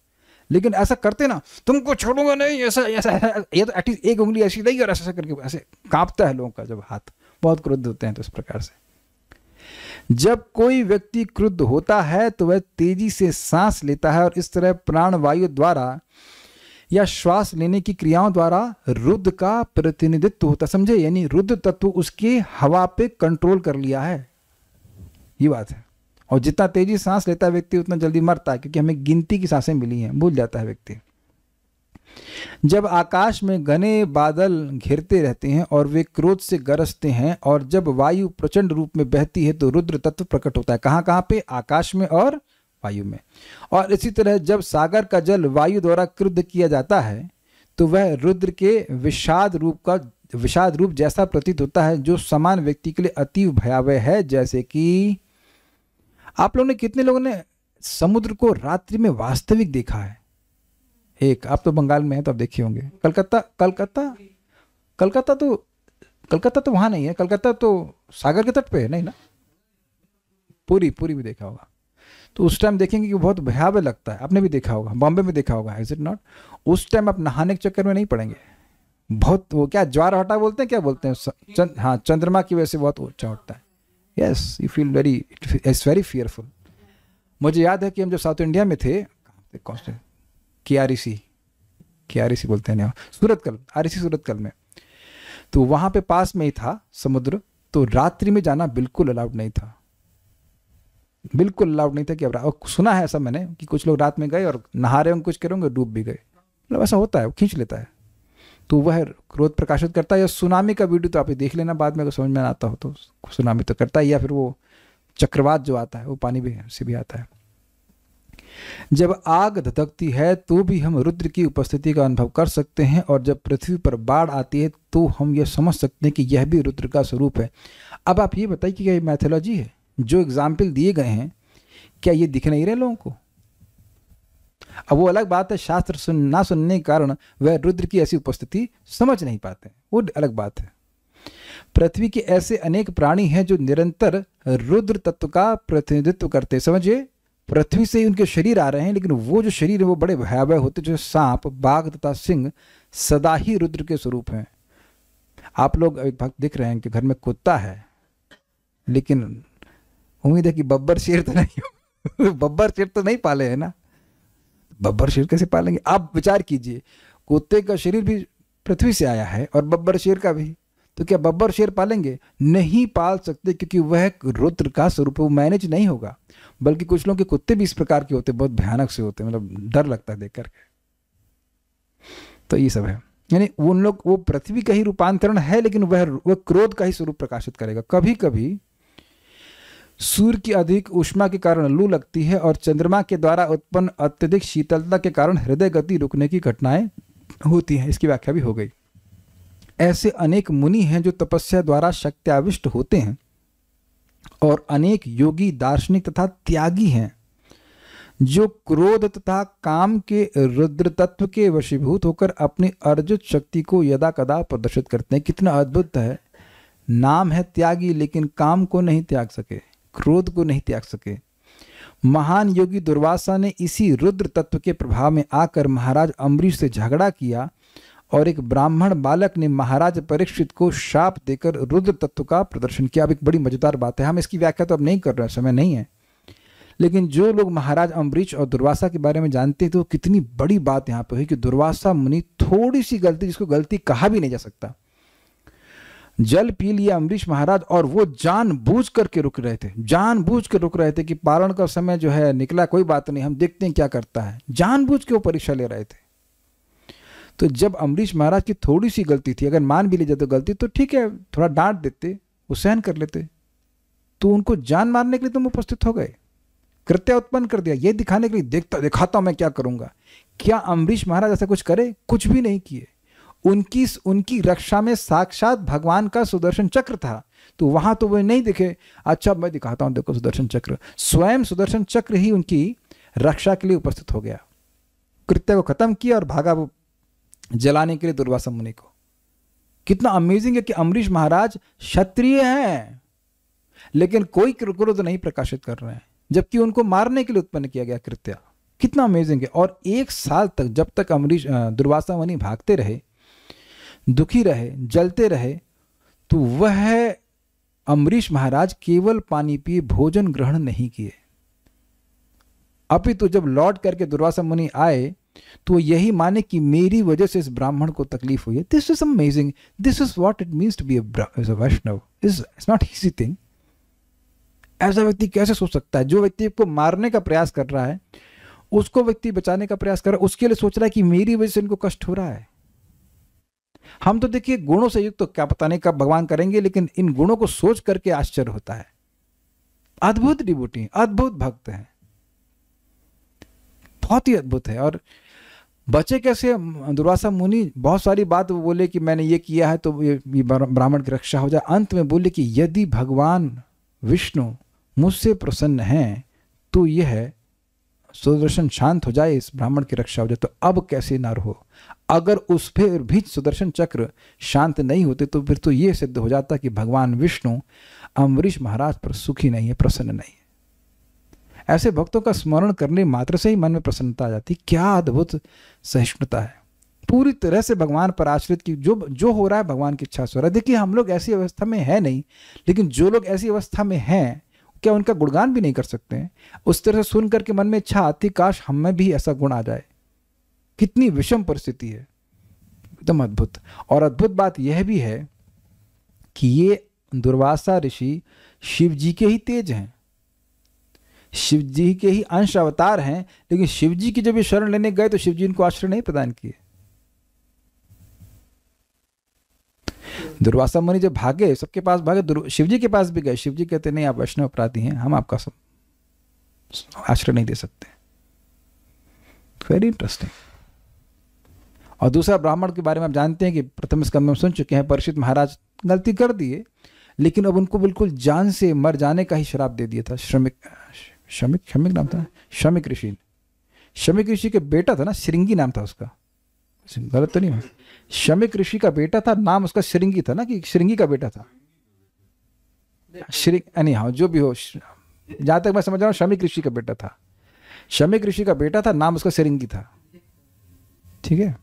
Speaker 1: लेकिन ऐसा करते ना, तुमको छोड़ूंगा नहीं, ऐसा ऐसा, ये तो एटलीस्ट एक उंगली ऐसी नहीं और ऐसा करके ऐसे कांपता है लोगों का जब हाथ बहुत क्रुद्ध होते हैं। तो इस प्रकार से जब कोई व्यक्ति क्रुद्ध होता है तो वह तेजी से सांस लेता है और इस तरह प्राण वायु द्वारा या श्वास लेने की क्रियाओं द्वारा रुद्र का प्रतिनिधित्व होता। समझे, यानी रुद्र तत्व उसके हवा पे कंट्रोल कर लिया है, ये बात है। और जितना तेजी सांस लेता है व्यक्ति उतना जल्दी मरता है, क्योंकि हमें गिनती की सांसें मिली हैं, भूल जाता है व्यक्ति। जब आकाश में घने बादल घिरते रहते हैं और वे क्रोध से गरजते हैं और जब वायु प्रचंड रूप में बहती है तो रुद्र तत्व प्रकट होता है। कहाँ कहाँ पे? आकाश में और वायु में। और इसी तरह जब सागर का जल वायु द्वारा क्रुद्ध किया जाता है तो वह रुद्र के विषाद रूप जैसा प्रतीत होता है, जो समान व्यक्ति के लिए अति भयावह है। जैसे कि आप लोगों ने, कितने लोगों ने समुद्र को रात्रि में वास्तविक देखा है? एक, आप तो बंगाल में हैं तो आप देखे होंगे। कलकत्ता तो वहां नहीं है, कलकत्ता तो सागर के तट पे है, नहीं ना? पूरी भी देखा होगा। तो उस टाइम देखेंगे कि बहुत भयावह लगता है। आपने भी देखा होगा, बॉम्बे में देखा होगा, इज इट नॉट? उस टाइम आप नहाने के चक्कर में नहीं पड़ेंगे, बहुत वो क्या ज्वार हटा बोलते हैं, क्या बोलते हैं, हाँ, चंद्रमा की वजह से बहुत ऊंचा उठता है। Yes, you feel it's very fearful. मुझे याद है कि हम जब साउथ इंडिया में थे, KREC बोलते हैं, सूरतकल, REC सूरतकल में, तो वहाँ पे पास में ही था समुद्र। तो रात्रि में जाना बिल्कुल अलाउड नहीं था, बिल्कुल अलाउड नहीं था। कि अब सुना है ऐसा मैंने कि कुछ लोग रात में गए और नहा रहे होंगे, कुछ करेंगे, डूब भी गए। मतलब ऐसा होता है, वो खींच लेता है। तो वह क्रोध प्रकाशित करता है। या सुनामी का वीडियो तो आप देख लेना बाद में, अगर समझ में आता हो तो। सुनामी तो करता है, या फिर वो चक्रवात जो आता है वो पानी भी से भी आता है। जब आग धधकती है तो भी हम रुद्र की उपस्थिति का अनुभव कर सकते हैं, और जब पृथ्वी पर बाढ़ आती है तो हम यह समझ सकते हैं कि यह भी रुद्र का स्वरूप है। अब आप ये बताइए कि क्या ये मैथोलॉजी है? जो एग्जाम्पल दिए गए हैं, क्या ये दिख नहीं रहे लोगों को? अब वो अलग बात है, शास्त्र ना सुनने के कारण वह रुद्र की ऐसी उपस्थिति समझ नहीं पाते, वो अलग बात है। पृथ्वी के ऐसे अनेक प्राणी हैं जो निरंतर रुद्र तत्व का प्रतिनिधित्व करते हैं। समझिए, पृथ्वी से ही उनके शरीर आ रहे हैं, लेकिन वो जो शरीर है वो बड़े भयावह होते, जो सांप, बाघ तथा सिंह सदा ही रुद्र के स्वरूप हैं। आप लोग एक भक्त दिख रहे हैं कि घर में कुत्ता है, लेकिन उम्मीद है कि बब्बर शेर तो नहीं बब्बर शेर तो नहीं पाले है ना? बब्बर शेर कैसे पालेंगे? आप विचार कीजिए, कुत्ते का शरीर भी पृथ्वी से आया है और बब्बर शेर का भी। तो क्या बब्बर शेर पालेंगे? नहीं पाल सकते, क्योंकि वह एक रुद्र का स्वरूप है, वो मैनेज नहीं होगा। बल्कि कुछ लोगों के कुत्ते भी इस प्रकार के होते हैं, बहुत भयानक से होते हैं, मतलब डर लगता है देख करके। तो ये सब है, यानी उन लोग, वो पृथ्वी का ही रूपांतरण है, लेकिन वह क्रोध का ही स्वरूप प्रकाशित करेगा। कभी कभी सूर्य की अधिक ऊष्मा के कारण लू लगती है, और चंद्रमा के द्वारा उत्पन्न अत्यधिक शीतलता के कारण हृदय गति रुकने की घटनाएं होती हैं। इसकी व्याख्या भी हो गई। ऐसे अनेक मुनि हैं जो तपस्या द्वारा शक्त्याविष्ट होते हैं, और अनेक योगी, दार्शनिक तथा त्यागी हैं जो क्रोध तथा काम के रुद्र तत्व के वशीभूत होकर अपनी अर्जित शक्ति को यदा कदा प्रदर्शित करते हैं। कितना अद्भुत है! नाम है त्यागी, लेकिन काम को नहीं त्याग सके, क्रोध को नहीं त्याग सके। महान योगी दुर्वासा ने इसी रुद्र तत्व के प्रभाव में आकर महाराज अम्बरीश से झगड़ा किया, और एक ब्राह्मण बालक ने महाराज परीक्षित को शाप देकर रुद्र तत्व का प्रदर्शन किया। अब एक बड़ी मजेदार बात है, हम इसकी व्याख्या तो अब नहीं कर रहे हैं, समय नहीं है, लेकिन जो लोग महाराज अम्बरीश और दुर्वासा के बारे में जानते हैं तो कितनी बड़ी बात यहाँ पर हुई कि दुर्वासा मुनि थोड़ी सी गलती, जिसको गलती कहा भी नहीं जा सकता, जल पी लिया अम्बरीश महाराज, और वो जानबूझ करके रुक रहे थे, जानबूझ के रुक रहे थे कि पारण का समय जो है निकला, कोई बात नहीं, हम देखते हैं क्या करता है, जानबूझ के वो परीक्षा ले रहे थे। तो जब अम्बरीश महाराज की थोड़ी सी गलती थी, अगर मान भी ली जाए तो गलती, तो ठीक है, थोड़ा डांट देते, वो सहन कर लेते, तो उनको जान मारने के लिए तुम उपस्थित हो गए, कृत्य उत्पन्न कर दिया, ये दिखाने के लिए दिखाता हूं मैं क्या करूंगा। क्या अम्बरीश महाराज ऐसा कुछ करे? कुछ भी नहीं किए। उनकी रक्षा में साक्षात भगवान का सुदर्शन चक्र था, तो वहां तो वे नहीं दिखे। अच्छा मैं दिखाता हूं, देखो सुदर्शन चक्र, स्वयं सुदर्शन चक्र ही उनकी रक्षा के लिए उपस्थित हो गया, कृत्य को खत्म किया और भागा वो जलाने के लिए दुर्वासा मुनि को। कितना अमेजिंग है कि अम्बरीश महाराज क्षत्रिय हैं, लेकिन कोई क्रोध नहीं प्रकाशित कर रहे हैं, जबकि उनको मारने के लिए उत्पन्न किया गया कृत्य। कितना अमेजिंग है। और 1 साल तक जब तक दुर्वासा मुनि भागते रहे, दुखी रहे, जलते रहे, तो वह अम्बरीश महाराज केवल पानी पिए, भोजन ग्रहण नहीं किए। अपितु जब लौट करके दुर्वासा मुनि आए तो यही माने कि मेरी वजह से इस ब्राह्मण को तकलीफ हुई है। This is amazing, this is what it means to be a Vaishnava. It's not easy thing. ऐसा व्यक्ति कैसे सोच सकता है? जो व्यक्ति को मारने का प्रयास कर रहा है, उसको व्यक्ति बचाने का प्रयास कर रहा है, उसके लिए सोच रहा है कि मेरी वजह से इनको कष्ट हो रहा है। हम तो देखिए गुणों से युक्त तो क्या पता नहीं कब भगवान करेंगे, लेकिन इन गुणों को सोच करके आश्चर्य होता है। अद्भुत डिवोटी, अद्भुत भक्त हैं, बहुत ही अद्भुत है। और बचे कैसे दुर्वासा मुनि? बहुत सारी बात वो बोले कि मैंने ये किया है तो ये ब्राह्मण की रक्षा हो जाए। अंत में बोले कि यदि भगवान विष्णु मुझसे प्रसन्न हैं तो यह सुदर्शन शांत हो जाए, इस ब्राह्मण की रक्षा हो जाए। तो अब कैसे ना रहो? अगर उस पर भी सुदर्शन चक्र शांत नहीं होते तो फिर तो ये सिद्ध हो जाता कि भगवान विष्णु अम्बरीश महाराज पर सुखी नहीं है, प्रसन्न नहीं है। ऐसे भक्तों का स्मरण करने मात्र से ही मन में प्रसन्नता आ जाती। क्या अद्भुत सहिष्णुता है, पूरी तरह से भगवान पर आश्रित की जो हो रहा है भगवान की इच्छा से हो रहा है। देखिए हम लोग ऐसी अवस्था में है नहीं, लेकिन जो लोग ऐसी अवस्था में हैं क्या उनका गुणगान भी नहीं कर सकते हैं? उस तरह से सुन करके मन में इच्छा आती काश हम में भी ऐसा गुण आ जाए। कितनी विषम परिस्थिति है, एकदम अद्भुत। और अद्भुत बात यह भी है कि ये दुर्वासा ऋषि शिव जी के ही तेज हैं, शिव जी के ही अंश अवतार हैं, लेकिन शिव जी की जब ये शरण लेने गए तो शिव जी इनको आश्रय नहीं प्रदान किए। दुर्वासा मुनि जब भागे, सबके पास भागे, शिव जी के पास भी गए। शिव जी कहते नहीं, आप वैष्णव अपराधी हैं, हम आपका आश्रय नहीं दे सकते। Very interesting. और दूसरा ब्राह्मण के बारे में आप जानते हैं कि प्रथम स्कंद में सुन चुके हैं, परीक्षित महाराज गलती कर दिए, लेकिन अब उनको बिल्कुल जान से मर जाने का ही श्राप दे दिया था। शमिक नाम था, शमिक ऋषि। शमिक ऋषि के बेटा था ना, श्रृंगी नाम था उसका, गलत तो नहीं है? शमिक ऋषि का बेटा था, नाम उसका श्रृंगी था ना, कि श्रृंगी का बेटा था। नहीं हाँ, जो भी हो, जहां तक मैं समझ रहा हूँ शमिक ऋषि का बेटा था। शमिक ऋषि का बेटा था, नाम उसका श्रृंगी था। ठीक है।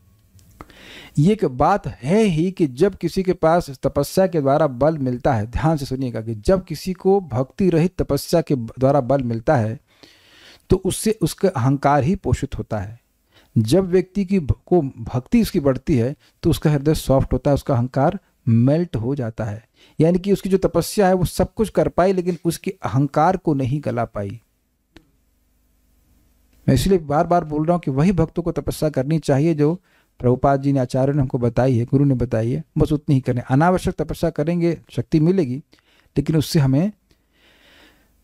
Speaker 1: ये एक बात है ही कि जब किसी के पास तपस्या के द्वारा बल मिलता है, ध्यान से सुनिएगा, कि जब किसी को भक्ति रहित तपस्या के द्वारा बल मिलता है तो उससे उसका अहंकार ही पोषित होता है। जब व्यक्ति की को भक्ति उसकी बढ़ती है तो उसका हृदय सॉफ्ट होता है, उसका अहंकार मेल्ट हो जाता है। यानी कि उसकी जो तपस्या है वो सब कुछ कर पाई, लेकिन उसके अहंकार को नहीं गला पाई। मैं इसलिए बार बार बोल रहा हूँ कि वही भक्तों को तपस्या करनी चाहिए जो प्रभुपाद जी ने, आचार्य ने हमको बताई है, गुरु ने बताई है, बस उतनी ही करें। अनावश्यक तपस्या करेंगे शक्ति मिलेगी, लेकिन उससे हमें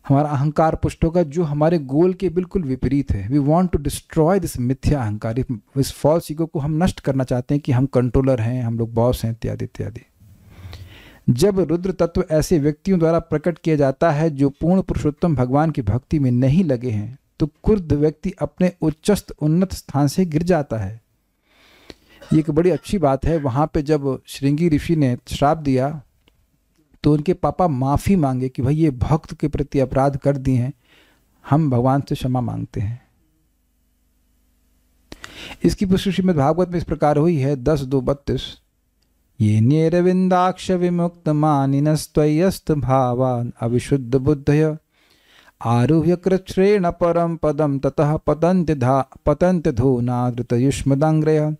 Speaker 1: हमारा अहंकार पुष्ट होगा, जो हमारे गोल के बिल्कुल विपरीत है। We want to destroy this mithya ahankar, इस फॉल्स ईगो को हम नष्ट करना चाहते हैं कि हम कंट्रोलर हैं, हम लोग बॉस हैं, इत्यादि इत्यादि। जब रुद्र तत्व ऐसे व्यक्तियों द्वारा प्रकट किया जाता है जो पूर्ण पुरुषोत्तम भगवान की भक्ति में नहीं लगे हैं, तो क्रुद्ध व्यक्ति अपने उच्चस्थ उन्नत स्थान से गिर जाता है। ये एक बड़ी अच्छी बात है। वहाँ पे जब श्रृंगी ऋषि ने श्राप दिया तो उनके पापा माफ़ी मांगे कि भाई ये भक्त के प्रति अपराध कर दिए हैं, हम भगवान से क्षमा मांगते हैं। इसकी पुष्टि श्रीमद् भागवत में इस प्रकार हुई है 10:2-32। ये निरविंदाक्ष विमुक्त मानिनस्त्वयस्त भावान अविशुद्ध बुद्धय आरुह्य कृच्छ्रेण परम पदम ततः पतंत धूनादृत युष्मदांग्रय।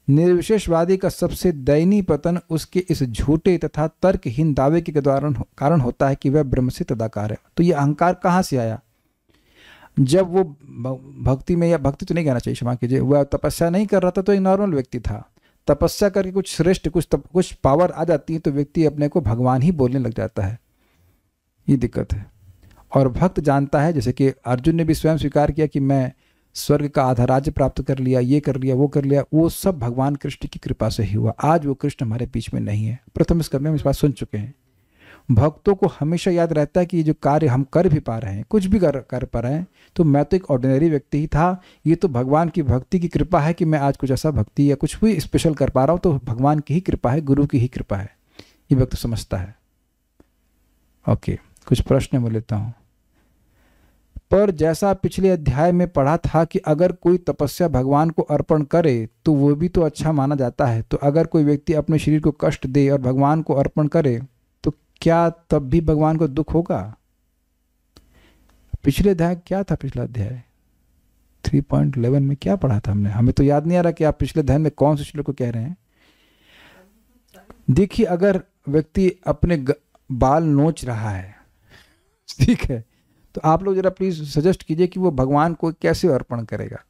Speaker 1: निर्विशेषवादी का सबसे दयनीय पतन उसके इस झूठे तथा तर्कहीन दावे के कारण होता है कि वह ब्रह्म से तदाकार है। तो ये अहंकार कहाँ से आया? जब वो भक्ति में, या भक्ति तो नहीं कहना चाहिए, क्षमा कीजिए, वह तपस्या नहीं कर रहा था तो एक नॉर्मल व्यक्ति था। तपस्या करके कुछ श्रेष्ठ, कुछ पावर आ जाती है तो व्यक्ति अपने को भगवान ही बोलने लग जाता है। ये दिक्कत है। और भक्त जानता है, जैसे कि अर्जुन ने भी स्वयं स्वीकार किया कि मैं स्वर्ग का आधा राज्य प्राप्त कर लिया, ये कर लिया, वो कर लिया, वो सब भगवान कृष्ण की कृपा से ही हुआ। आज वो कृष्ण हमारे बीच में नहीं है। प्रथम स्कंद में हम इस बात सुन चुके हैं। भक्तों को हमेशा याद रहता है कि ये जो कार्य हम कर भी पा रहे हैं, कुछ भी कर पा रहे हैं, तो मैं तो एक ऑर्डिनरी व्यक्ति ही था, ये तो भगवान की भक्ति की कृपा है कि मैं आज कुछ ऐसा भक्ति या कुछ भी स्पेशल कर पा रहा हूँ, तो भगवान की ही कृपा है, गुरु की ही कृपा है। ये भक्त समझता है। ओके, कुछ प्रश्न मैं लेता हूँ। पर जैसा पिछले अध्याय में पढ़ा था कि अगर कोई तपस्या भगवान को अर्पण करे तो वो भी तो अच्छा माना जाता है, तो अगर कोई व्यक्ति अपने शरीर को कष्ट दे और भगवान को अर्पण करे तो क्या तब भी भगवान को दुख होगा? पिछले अध्याय क्या था? पिछला अध्याय 3.11 में क्या पढ़ा था हमने? हमें तो याद नहीं आ रहा कि आप पिछले अध्याय में कौन से श्लोक को कह रहे हैं। देखिए, अगर व्यक्ति अपने बाल नोच रहा है, ठीक है, तो आप लोग जरा प्लीज सजेस्ट कीजिए कि वो भगवान को कैसे अर्पण करेगा।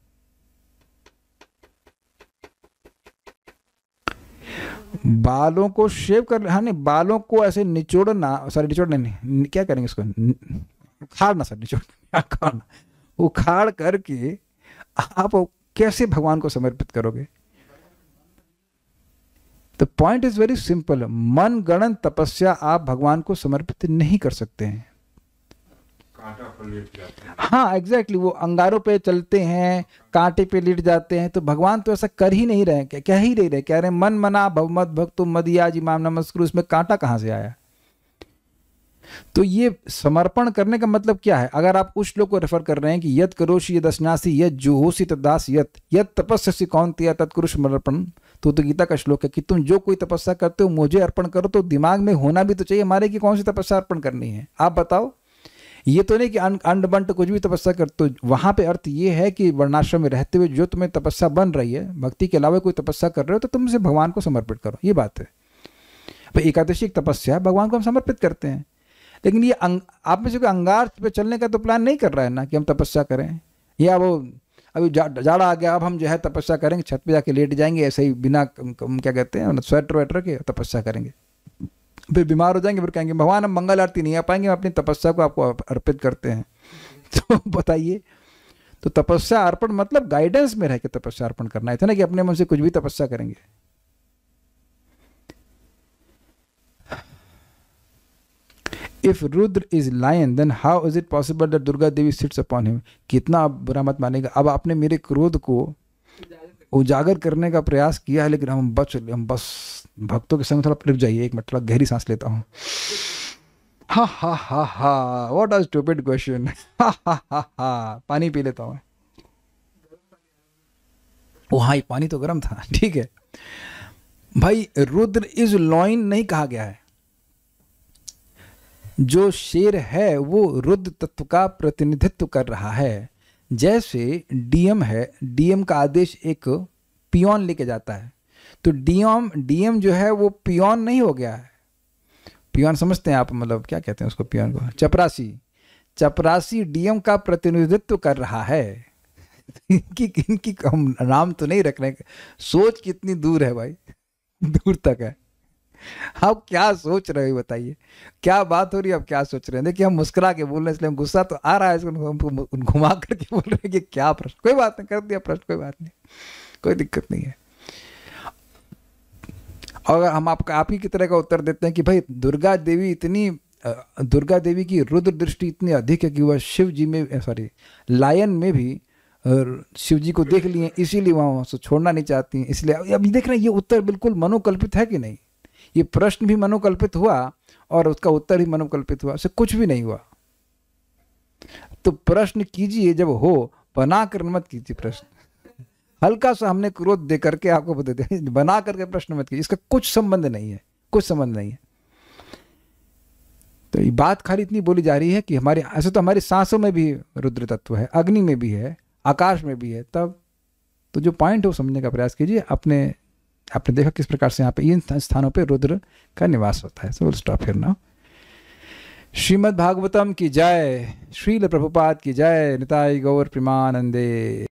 Speaker 1: बालों को शेव कर, हाँ नहीं, बालों को ऐसे निचोड़ना, सॉरी निचोड़ना नहीं, क्या करेंगे इसको, उखाड़ना, सर निचोड़ना, उखाड़ना, उखाड़ करके आप कैसे भगवान को समर्पित करोगे? The point is very simple. मन गणन तपस्या आप भगवान को समर्पित नहीं कर सकते हैं। हाँ एग्जैक्टली, वो अंगारों पे चलते हैं, कांटे पे लेट जाते हैं, तो भगवान तो ऐसा कर ही नहीं रहे, क्या ही नहीं रहे, कह रहे मन मना भवमत भक्तो मदियाज इमाम नमस्कुरु, उसमें कांटा कहाँ से आया? तो ये समर्पण करने का मतलब क्या है? अगर आप उस श्लोक को रेफर कर रहे हैं कि यत करोषि यद अश्नासि यद जुहोसि तदास यत तपस्यसि कौन्तेय तत्कुरु समर्पण, तो गीता का श्लोक है कि तुम जो कोई तपस्या करते हो मुझे अर्पण करो। तो दिमाग में होना भी तो चाहिए हमारे कि कौन सी तपस्या अर्पण करनी है। आप बताओ, ये तो नहीं कि अंड बंट कुछ भी तपस्या कर। तो वहां पे अर्थ ये है कि वर्णाश्रम में रहते हुए जो तुम्हें तपस्या बन रही है, भक्ति के अलावा कोई तपस्या कर रहे हो, तो तुम इसे भगवान को समर्पित करो, ये बात है। भाई एकादशी एक तपस्या, भगवान को हम समर्पित करते हैं, लेकिन ये आप में से कोई अंगार पे चलने का तो प्लान नहीं कर रहा है ना कि हम तपस्या करें, या वो अभी जाड़ा आ गया अब हम जो है तपस्या करेंगे, छत पे जाके लेट जाएंगे ऐसे ही बिना क्या कहते हैं स्वेटर वेटर के तपस्या करेंगे, फिर बीमार हो जाएंगे, फिर कहेंगे भगवान हम मंगल आरती नहीं आ पाएंगे, हम अपनी तपस्या को आपको अर्पित करते हैं। तो बताइए, तो तपस्या अर्पण मतलब गाइडेंस में रह के तपस्या अर्पण करना है, ना कि अपने मन से कुछ भी तपस्या करेंगे। If Rudra is lion, then how is it possible that Durga Devi sits upon him? कितना आप बुरा मत मानेगा। अब आपने मेरे क्रोध को उजागर करने का प्रयास किया है, लेकिन हम बस भक्तों के संग थोड़ा रुक जाइए, एक मिनट, थोड़ा गहरी सांस लेता हूँ। हा हा हा हा, व्हाट अ स्टूपिड क्वेश्चन। हा हा हा हा, पानी पी लेता हूँ। ओ हाँ, पानी तो गर्म था, ठीक है भाई। रुद्र इज लॉइन नहीं कहा गया है। जो शेर है वो रुद्र तत्व का प्रतिनिधित्व कर रहा है। जैसे डीएम है, डीएम का आदेश एक पियोन लेके जाता है, तो डीएम डीएम जो है वो पियोन नहीं हो गया है। पियोन समझते हैं आप, मतलब क्या कहते हैं उसको, पियोन को, चपरासी। चपरासी डीएम का प्रतिनिधित्व कर रहा है। इनकी हम नाम तो नहीं रख रहे। सोच कितनी दूर है भाई, दूर तक है। आप क्या सोच रहे हो बताइए, क्या बात हो रही है, आप क्या सोच रहे हैं? देखिए हम मुस्कुरा के बोल रहे हैं इसलिए हम, गुस्सा तो आ रहा है इसको, हमको घुमा करके बोल रहे हैं कि क्या प्रश्न, कोई बात नहीं, कर दिया प्रश्न, कोई बात नहीं, कोई दिक्कत नहीं है। और हम आप ही की तरह का उत्तर देते हैं कि भाई दुर्गा देवी की रुद्र दृष्टि इतनी अधिक है कि वह शिव जी में, सॉरी, लायन में भी शिव जी को देख लिए, इसीलिए वहाँ से छोड़ना नहीं चाहती हैं। इसलिए अब देख रहे हैं ये उत्तर बिल्कुल मनोकल्पित है कि नहीं? ये प्रश्न भी मनोकल्पित हुआ और उसका उत्तर भी मनोकल्पित हुआ, उससे कुछ भी नहीं हुआ। तो प्रश्न कीजिए जब हो, बना कर मत कीजिए प्रश्न। हल्का सा हमने क्रोध दे करके आपको बता दें, बना करके प्रश्न मत कीजिए, इसका कुछ संबंध नहीं है, कुछ संबंध नहीं है। तो ये बात खाली इतनी बोली जा रही है कि हमारे, ऐसे तो हमारी सांसों में भी रुद्र तत्व है, अग्नि में भी है, आकाश में भी है। तब तो जो पॉइंट है वो समझने का प्रयास कीजिए। आपने देखा किस प्रकार से यहाँ पे इन स्थानों पे रुद्र का निवास होता है। So will stop here now. Shrimad Bhagavatam की जय, श्रील प्रभुपाद की जय, निताई गौर प्रेमानंदे।